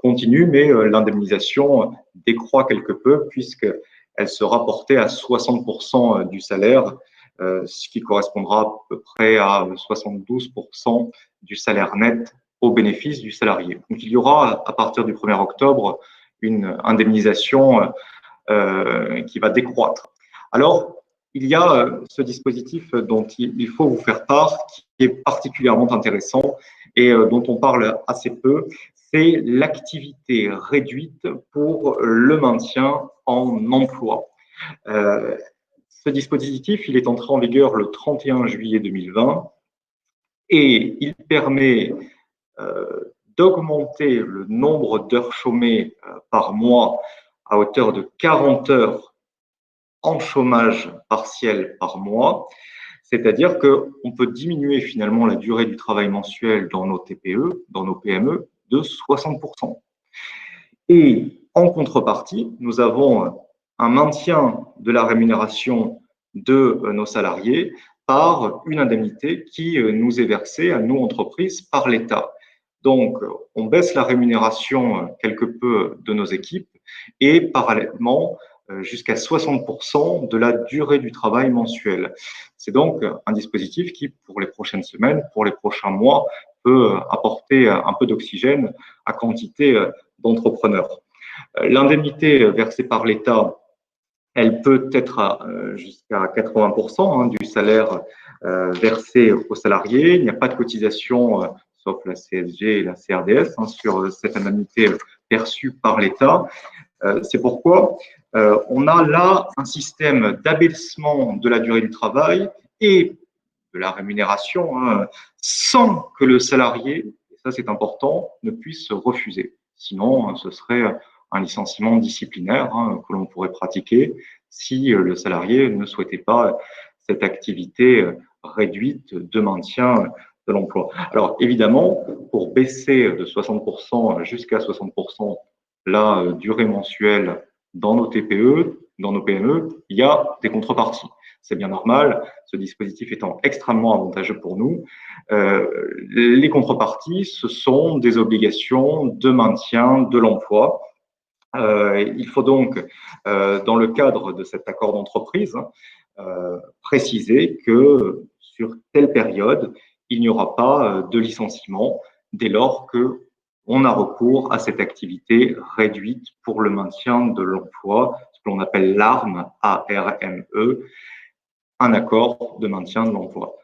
continue, mais l'indemnisation décroît quelque peu puisqu'elle sera portée à 60% du salaire, ce qui correspondra à peu près à 72% du salaire net au bénéfice du salarié. Donc, il y aura à partir du 1er octobre une indemnisation qui va décroître. Alors, il y a ce dispositif dont il faut vous faire part, qui est particulièrement intéressant et dont on parle assez peu, c'est l'activité réduite pour le maintien en emploi. Ce dispositif, il est entré en vigueur le 31 juillet 2020 et il permet d'augmenter le nombre d'heures chômées par mois à hauteur de 40 heures en chômage partiel par mois, c'est-à-dire qu'on peut diminuer finalement la durée du travail mensuel dans nos TPE, dans nos PME, de 60%. Et en contrepartie, nous avons un maintien de la rémunération de nos salariés par une indemnité qui nous est versée à nous, entreprises, par l'État. Donc, on baisse la rémunération quelque peu de nos équipes et parallèlement, jusqu'à 60% de la durée du travail mensuel. C'est donc un dispositif qui, pour les prochaines semaines, pour les prochains mois, peut apporter un peu d'oxygène à quantité d'entrepreneurs. L'indemnité versée par l'État, elle peut être jusqu'à 80% du salaire versé aux salariés. Il n'y a pas de cotisation, sauf la CSG et la CRDS, sur cette indemnité perçue par l'État. C'est pourquoi on a là un système d'abaissement de la durée du travail et de la rémunération sans que le salarié, et ça c'est important, ne puisse refuser. Sinon, ce serait un licenciement disciplinaire que l'on pourrait pratiquer si le salarié ne souhaitait pas cette activité réduite de maintien de l'emploi. Alors évidemment, pour baisser de 60% jusqu'à 60% la durée mensuelle dans nos TPE, dans nos PME, il y a des contreparties. C'est bien normal, ce dispositif étant extrêmement avantageux pour nous. Les contreparties, ce sont des obligations de maintien de l'emploi. Il faut donc, dans le cadre de cet accord d'entreprise, préciser que sur telle période, il n'y aura pas de licenciement dès lors que on a recours à cette activité réduite pour le maintien de l'emploi, ce que l'on appelle l'ARME, A-R-M-E, un accord de maintien de l'emploi.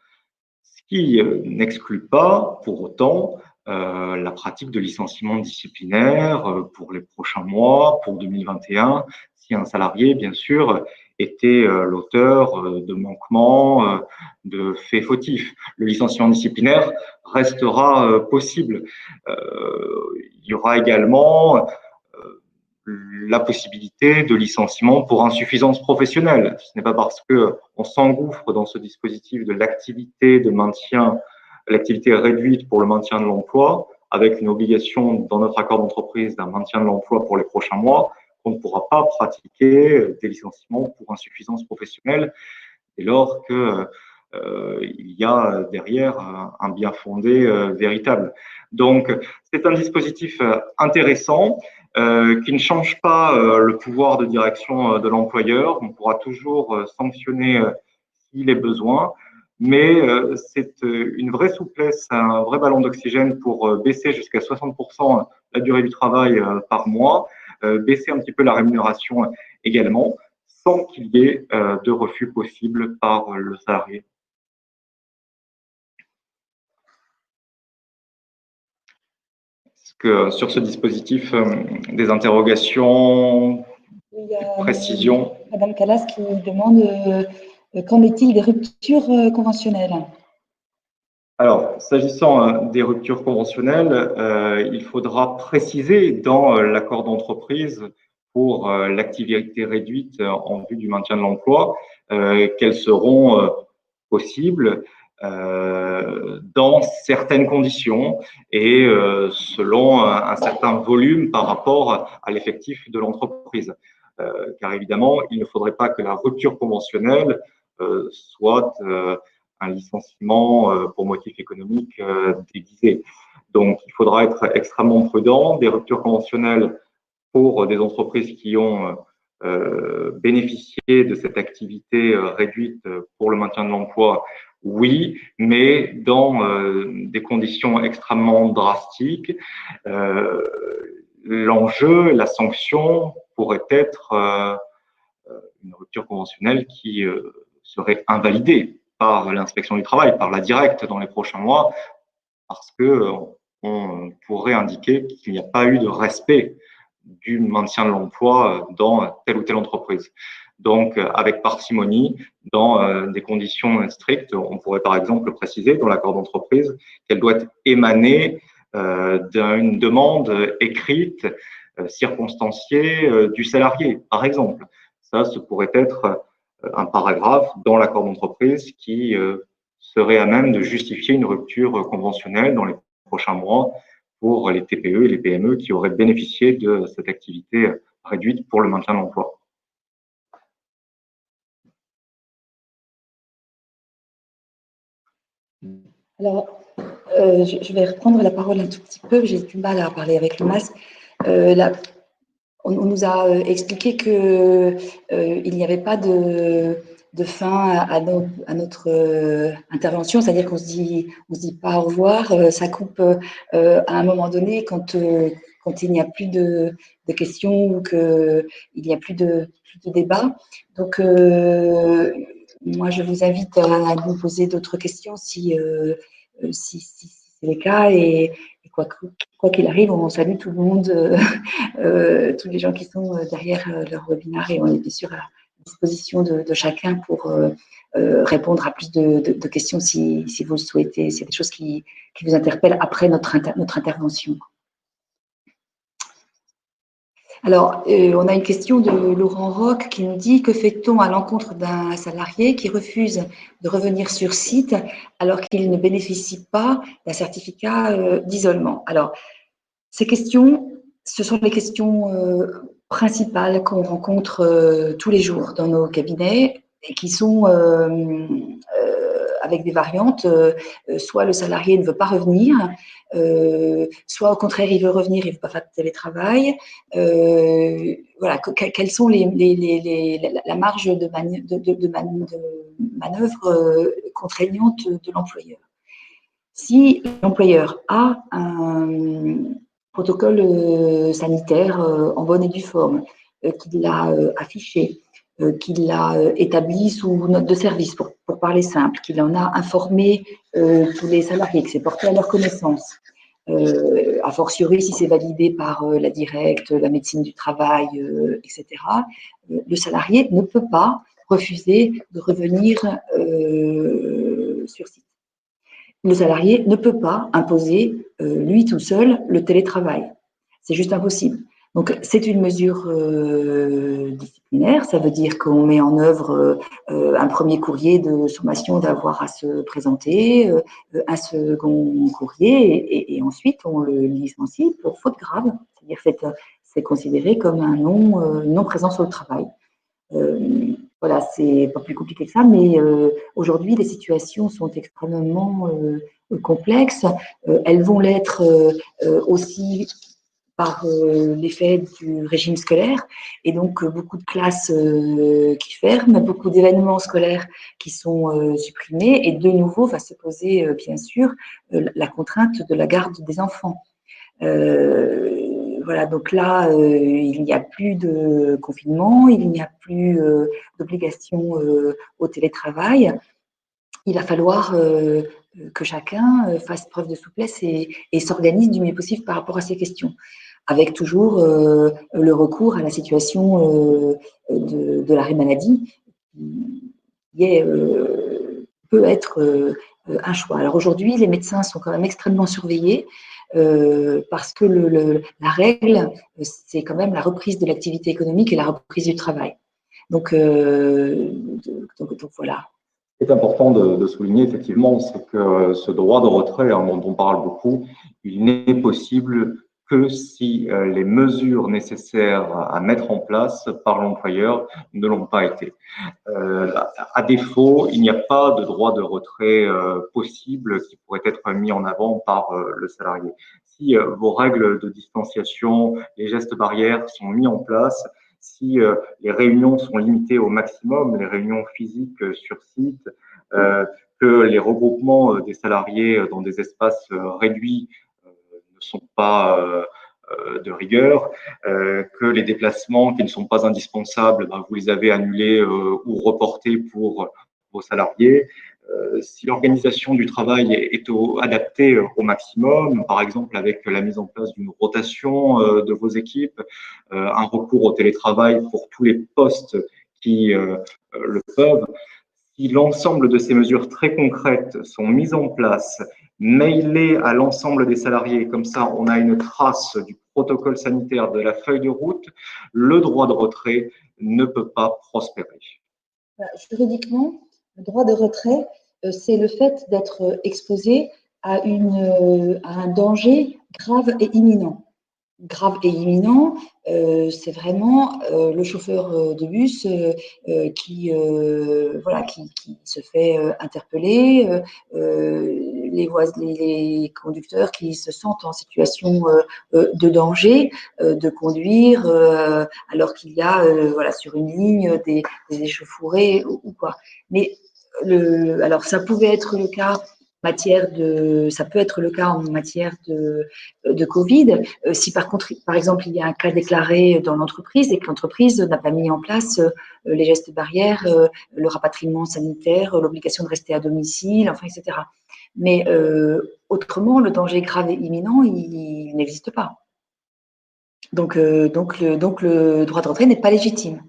Ce qui n'exclut pas pour autant la pratique de licenciement disciplinaire pour les prochains mois, pour 2021, si un salarié, bien sûr, était l'auteur de manquements, de faits fautifs. Le licenciement disciplinaire restera possible. Il y aura également la possibilité de licenciement pour insuffisance professionnelle. Ce n'est pas parce qu'on s'engouffre dans ce dispositif de l'activité de maintien, l'activité réduite pour le maintien de l'emploi, avec une obligation dans notre accord d'entreprise d'un maintien de l'emploi pour les prochains mois, qu'on ne pourra pas pratiquer des licenciements pour insuffisance professionnelle dès lors que il y a derrière un bien fondé véritable. Donc, c'est un dispositif intéressant qui ne change pas le pouvoir de direction de l'employeur. On pourra toujours sanctionner s'il est besoin, mais c'est une vraie souplesse, un vrai ballon d'oxygène pour baisser jusqu'à 60% la durée du travail par mois, baisser un petit peu la rémunération également, sans qu'il y ait de refus possible par le salarié. Est-ce que sur ce dispositif, des interrogations, il y a des précisions? Madame Calas qui demande qu'en est-il des ruptures conventionnelles? Alors, s'agissant des ruptures conventionnelles, il faudra préciser dans l'accord d'entreprise pour l'activité réduite en vue du maintien de l'emploi qu'elles seront possibles dans certaines conditions et selon un certain volume par rapport à l'effectif de l'entreprise. Car évidemment, il ne faudrait pas que la rupture conventionnelle soit un licenciement pour motif économique déguisé. Donc, il faudra être extrêmement prudent. Des ruptures conventionnelles pour des entreprises qui ont bénéficié de cette activité réduite pour le maintien de l'emploi, oui, mais dans des conditions extrêmement drastiques. L'enjeu, la sanction pourrait être une rupture conventionnelle qui serait invalidée par l'inspection du travail, par la directe dans les prochains mois, parce que on pourrait indiquer qu'il n'y a pas eu de respect du maintien de l'emploi dans telle ou telle entreprise. Donc, avec parcimonie, dans des conditions strictes, on pourrait par exemple préciser dans l'accord d'entreprise qu'elle doit émaner d'une demande écrite, circonstanciée du salarié, par exemple. Ça, ce pourrait être un paragraphe dans l'accord d'entreprise qui serait à même de justifier une rupture conventionnelle dans les prochains mois pour les TPE et les PME qui auraient bénéficié de cette activité réduite pour le maintien de l'emploi. Alors, je vais reprendre la parole un tout petit peu, j'ai du mal à parler avec le masque. On nous a expliqué qu'il n'y avait pas de fin à notre intervention, c'est-à-dire qu'on se dit pas au revoir, ça coupe à un moment donné quand il n'y a plus de questions ou qu'il n'y a plus de débat. Donc, moi, je vous invite à nous poser d'autres questions si c'est le cas et quoi qu'il arrive, on salue tout le monde, tous les gens qui sont derrière leur webinaire et on est bien sûr à disposition de chacun pour répondre à plus de questions si vous le souhaitez, s'il y a des choses qui vous interpellent après notre intervention. Alors, on a une question de Laurent Roch qui nous dit « Que fait-on à l'encontre d'un salarié qui refuse de revenir sur site alors qu'il ne bénéficie pas d'un certificat d'isolement ?» Alors, ces questions, ce sont les questions principales qu'on rencontre tous les jours dans nos cabinets et qui sont avec des variantes, soit le salarié ne veut pas revenir, soit au contraire il veut revenir, il ne veut pas faire de télétravail. Voilà, quelles sont la marge de manœuvre contraignante de l'employeur. Si l'employeur a un protocole sanitaire en bonne et due forme, qu'il l'a affiché, qu'il l'a établi sous note de service, pour parler simple, qu'il en a informé tous les salariés, que c'est porté à leur connaissance, a fortiori si c'est validé par la directe, la médecine du travail, etc., le salarié ne peut pas refuser de revenir sur site. Le salarié ne peut pas imposer, lui tout seul, le télétravail. C'est juste impossible. Donc, c'est une mesure disciplinaire. Ça veut dire qu'on met en œuvre un premier courrier de sommation d'avoir à se présenter, un second courrier, et ensuite, on le licencie pour faute grave. C'est-à-dire c'est considéré comme un non-présence au travail. Voilà, c'est pas plus compliqué que ça, mais aujourd'hui, les situations sont extrêmement complexes. Elles vont l'être aussi par l'effet du régime scolaire, et donc beaucoup de classes qui ferment, beaucoup d'événements scolaires qui sont supprimés, et de nouveau va se poser, bien sûr, la contrainte de la garde des enfants. Voilà, donc là, il n'y a plus de confinement, il n'y a plus d'obligation au télétravail. Il va falloir que chacun fasse preuve de souplesse et s'organise du mieux possible par rapport à ces questions, avec toujours le recours à la situation de l'arrêt maladie, qui peut être un choix. Alors aujourd'hui, les médecins sont quand même extrêmement surveillés, parce que la règle, c'est quand même la reprise de l'activité économique et la reprise du travail. Donc voilà. est important de souligner, effectivement, c'est que ce droit de retrait, hein, dont on parle beaucoup, il n'est possible que si les mesures nécessaires à mettre en place par l'employeur ne l'ont pas été. À défaut, il n'y a pas de droit de retrait possible qui pourrait être mis en avant par le salarié. Si vos règles de distanciation, les gestes barrières sont mis en place, si les réunions sont limitées au maximum, les réunions physiques sur site, que les regroupements des salariés dans des espaces réduits ne sont pas de rigueur, que les déplacements qui ne sont pas indispensables, ben, vous les avez annulés ou reportés pour vos salariés. Si l'organisation du travail est adaptée au maximum, par exemple avec la mise en place d'une rotation de vos équipes, un recours au télétravail pour tous les postes qui le peuvent, si l'ensemble de ces mesures très concrètes sont mises en place, mailées à l'ensemble des salariés, comme ça on a une trace du protocole sanitaire, de la feuille de route, le droit de retrait ne peut pas prospérer. Juridiquement, le droit de retrait, c'est le fait d'être exposé à un danger grave et imminent. Grave et imminent, c'est vraiment le chauffeur de bus qui se fait interpeller, les conducteurs qui se sentent en situation de danger de conduire alors qu'il y a sur une ligne des échauffourées ou quoi. Mais alors ça pouvait être le cas ça peut être le cas en matière de Covid. Si par contre, par exemple, il y a un cas déclaré dans l'entreprise et que l'entreprise n'a pas mis en place les gestes barrières, le rapatriement sanitaire, l'obligation de rester à domicile, enfin, etc. Mais autrement, le danger grave et imminent, il n'existe pas. Donc le droit de retrait n'est pas légitime.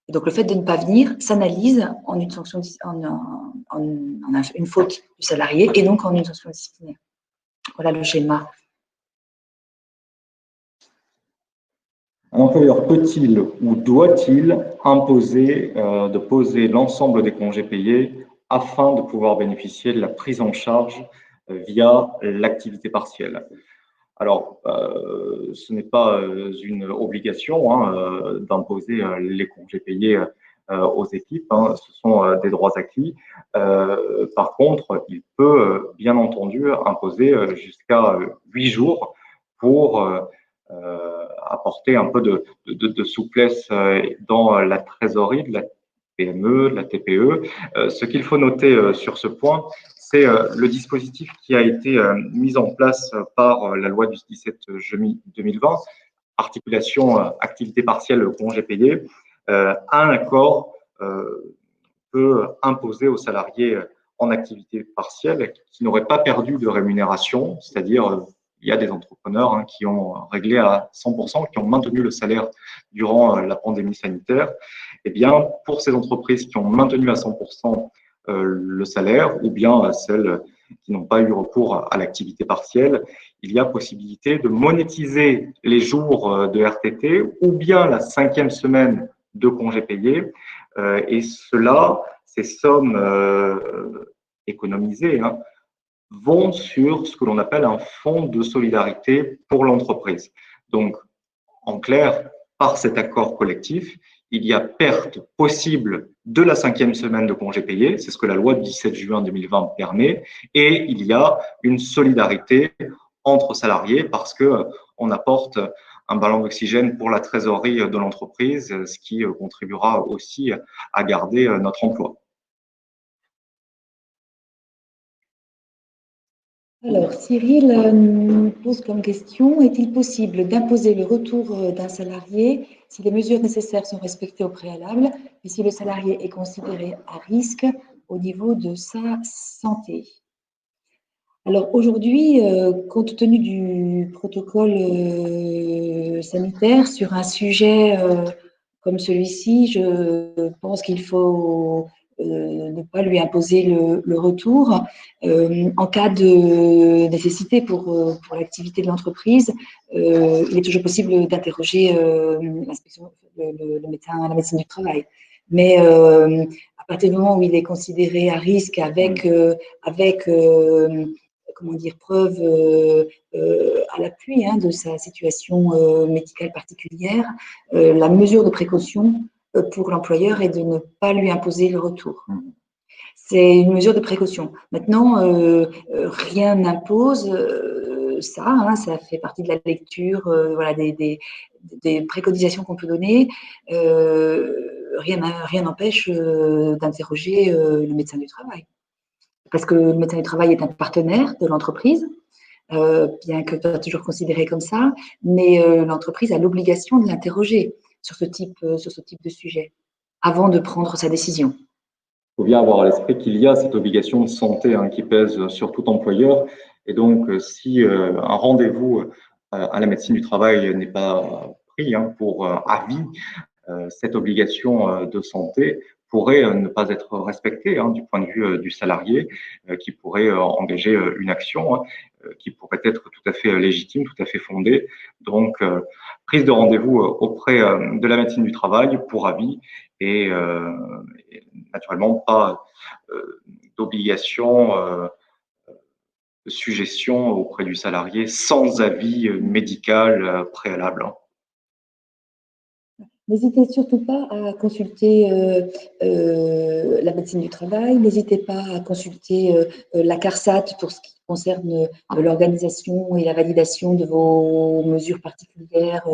Et donc, le fait de ne pas venir s'analyse en une sanction, en une faute du salarié et donc en une sanction disciplinaire. Voilà le schéma. Un employeur peut-il ou doit-il imposer de poser l'ensemble des congés payés afin de pouvoir bénéficier de la prise en charge via l'activité partielle? Alors, ce n'est pas une obligation hein, d'imposer les congés payés aux équipes, hein, ce sont des droits acquis. Par contre, il peut bien entendu imposer jusqu'à 8 jours pour apporter un peu de souplesse dans la trésorerie de la PME, de la TPE. Ce qu'il faut noter sur ce point, c'est le dispositif qui a été mis en place par la loi du 17 juillet 2020, articulation activité partielle, congé payé. Un accord peut imposer aux salariés en activité partielle qui n'auraient pas perdu de rémunération, c'est-à-dire il y a des entrepreneurs hein, qui ont réglé à 100%, qui ont maintenu le salaire durant la pandémie sanitaire. Eh bien, pour ces entreprises qui ont maintenu à 100% le salaire, ou bien celles qui n'ont pas eu recours à l'activité partielle, il y a possibilité de monétiser les jours de RTT ou bien la 5e semaine de congés payés. Et cela, ces sommes économisées, hein, vont sur ce que l'on appelle un fonds de solidarité pour l'entreprise. Donc, en clair, par cet accord collectif, il y a perte possible de la 5e semaine de congés payés, c'est ce que la loi du 17 juin 2020 permet, et il y a une solidarité entre salariés parce qu'on apporte un ballon d'oxygène pour la trésorerie de l'entreprise, ce qui contribuera aussi à garder notre emploi. Alors, Cyril pose comme question, est-il possible d'imposer le retour d'un salarié si les mesures nécessaires sont respectées au préalable et si le salarié est considéré à risque au niveau de sa santé? Alors aujourd'hui, compte tenu du protocole sanitaire sur un sujet comme celui-ci, je pense qu'il faut ne pas lui imposer le retour. En cas de nécessité pour l'activité de l'entreprise, il est toujours possible d'interroger l'inspection, le médecin, la médecine du travail. Mais à partir du moment où il est considéré à risque avec comment dire, preuve à l'appui de sa situation médicale particulière, la mesure de précaution pour l'employeur est de ne pas lui imposer le retour. C'est une mesure de précaution. Maintenant, rien n'impose ça, ça fait partie de la lecture, voilà, des préconisations qu'on peut donner. Rien n'empêche d'interroger le médecin du travail. Parce que le médecin du travail est un partenaire de l'entreprise, bien que pas toujours considéré comme ça, mais l'entreprise a l'obligation de l'interroger sur ce type de sujet avant de prendre sa décision. Il faut bien avoir à l'esprit qu'il y a cette obligation de santé qui pèse sur tout employeur. Et donc, si un rendez-vous à la médecine du travail n'est pas pris pour avis, cette obligation de santé pourrait ne pas être respectée du point de vue du salarié qui pourrait engager une action qui pourrait être tout à fait légitime, tout à fait fondée. Donc, prise de rendez-vous auprès de la médecine du travail pour avis et naturellement pas d'obligation de suggestion auprès du salarié sans avis médical préalable. N'hésitez surtout pas à consulter la médecine du travail, n'hésitez pas à consulter la CARSAT pour ce qui concerne l'organisation et la validation de vos mesures particulières,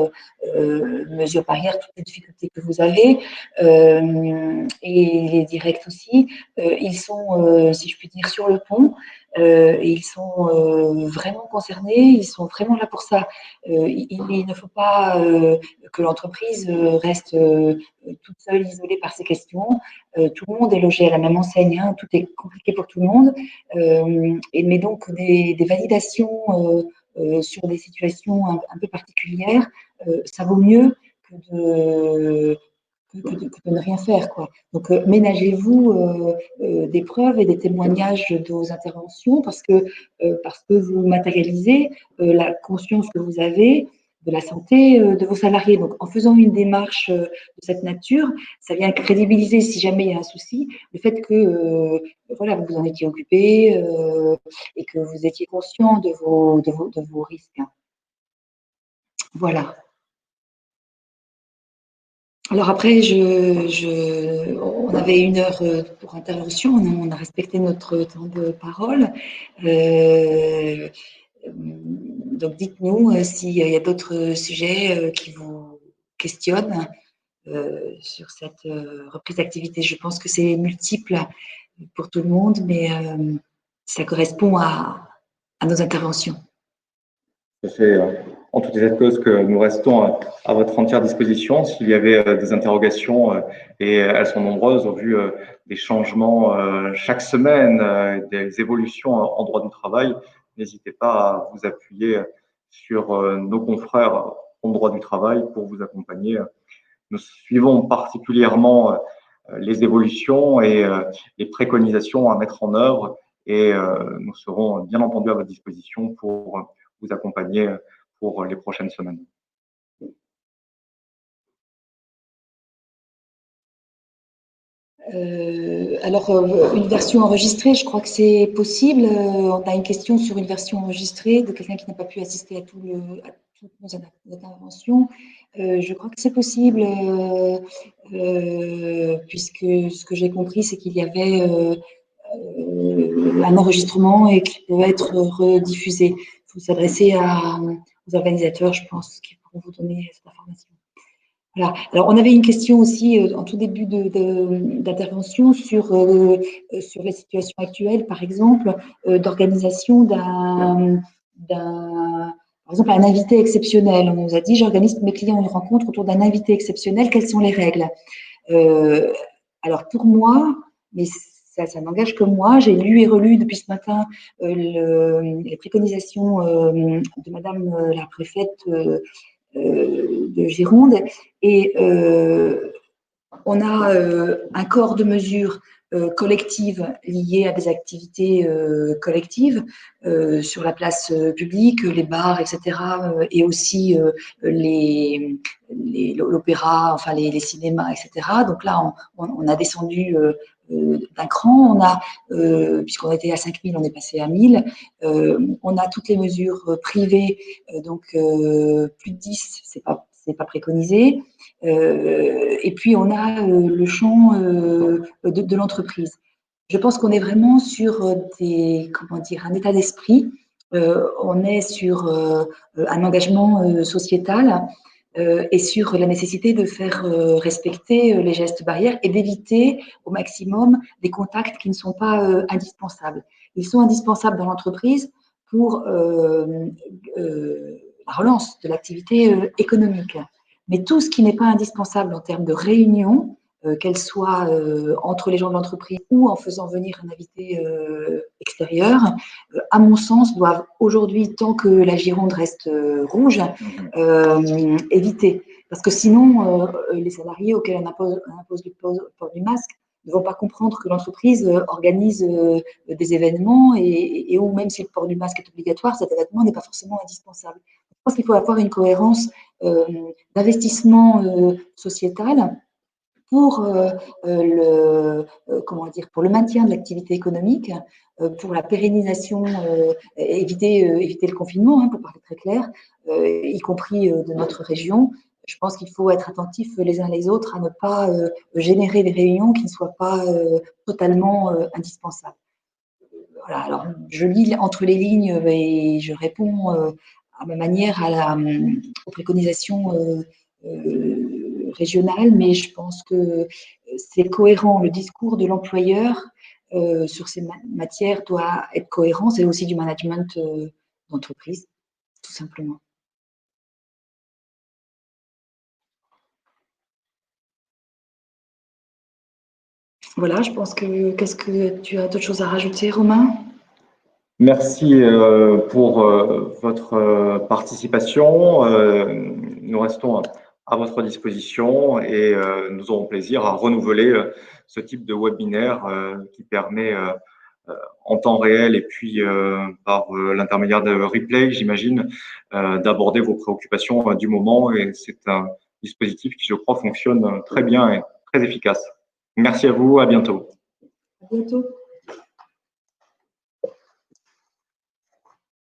mesures barrières, toutes les difficultés que vous avez, et les directs aussi. Ils sont, si je puis dire, sur le pont. Et ils sont vraiment concernés, ils sont vraiment là pour ça. Il ne faut pas que l'entreprise reste toute seule, isolée par ces questions. Tout le monde est logé à la même enseigne, tout est compliqué pour tout le monde. Mais donc, des validations sur des situations un peu particulières, ça vaut mieux que de ne rien faire, quoi. Donc, ménagez-vous des preuves et des témoignages de vos interventions parce que vous matérialisez la conscience que vous avez de la santé de vos salariés. Donc, en faisant une démarche de cette nature, ça vient crédibiliser, si jamais il y a un souci, le fait que voilà, vous en étiez occupé et que vous étiez conscient de vos risques. Voilà. Alors après, on avait 1 heure pour intervention, on a respecté notre temps de parole. Donc dites-nous s'il y a d'autres sujets qui vous questionnent sur cette reprise d'activité. Je pense que c'est multiple pour tout le monde, mais ça correspond à nos interventions. C'est en tout état de cause que nous restons à votre entière disposition. S'il y avait des interrogations, et elles sont nombreuses au vu des changements chaque semaine, des évolutions en droit du travail, n'hésitez pas à vous appuyer sur nos confrères en droit du travail pour vous accompagner. Nous suivons particulièrement les évolutions et les préconisations à mettre en œuvre et nous serons bien entendu à votre disposition pour vous accompagner pour les prochaines semaines. Alors, une version enregistrée, je crois que c'est possible. On a une question sur une version enregistrée de quelqu'un qui n'a pas pu assister à toutes nos interventions. Je crois que c'est possible, puisque ce que j'ai compris, c'est qu'il y avait un enregistrement et qui peut être rediffusé. Il faut s'adresser aux organisateurs, je pense, qui pourront vous donner cette information. Voilà. Alors, on avait une question aussi en tout début d'intervention sur la situation actuelle, par exemple, d'organisation par exemple, un invité exceptionnel. On nous a dit, j'organise mes clients une rencontre autour d'un invité exceptionnel. Quelles sont les règles? Alors, pour moi, mais ça n'engage que moi, j'ai lu et relu depuis ce matin les préconisations de Madame la préfète de Gironde et On a un corps de mesures collectives liées à des activités collectives sur la place publique, les bars, etc., et aussi l'opéra, enfin les cinémas, etc. Donc là, on a descendu d'un cran. On a, puisqu'on était à 5000, on est passé à 1000. On a toutes les mesures privées, donc plus de 10, c'est pas préconisé. Et puis, on a le champ de l'entreprise. Je pense qu'on est vraiment sur un état d'esprit. On est sur un engagement sociétal et sur la nécessité de faire respecter les gestes barrières et d'éviter au maximum des contacts qui ne sont pas indispensables. Ils sont indispensables dans l'entreprise pour la relance de l'activité économique. Mais tout ce qui n'est pas indispensable en termes de réunion, qu'elle soit entre les gens de l'entreprise ou en faisant venir un invité extérieur, à mon sens, doivent aujourd'hui, tant que la Gironde reste rouge, éviter. Parce que sinon, les salariés auxquels on impose le port du masque ne vont pas comprendre que l'entreprise organise des événements et où même si le port du masque est obligatoire, cet événement n'est pas forcément indispensable. Je pense qu'il faut avoir une cohérence d'investissement sociétal pour pour le maintien de l'activité économique, pour la pérennisation, éviter le confinement, hein, pour parler très clair, y compris de notre région. Je pense qu'il faut être attentifs les uns les autres à ne pas générer des réunions qui ne soient pas totalement indispensables. Voilà, alors je lis entre les lignes et je réponds à ma manière aux préconisations régionales, mais je pense que c'est cohérent. Le discours de l'employeur sur ces matières doit être cohérent. C'est aussi du management d'entreprise, tout simplement. Voilà, je pense que, qu'est-ce que tu as d'autres choses à rajouter, Romain? Merci pour votre participation. Nous restons à votre disposition et nous aurons plaisir à renouveler ce type de webinaire qui permet en temps réel et puis par l'intermédiaire de replay, j'imagine, d'aborder vos préoccupations du moment. Et c'est un dispositif qui, je crois, fonctionne très bien et très efficace. Merci à vous, à bientôt. À bientôt.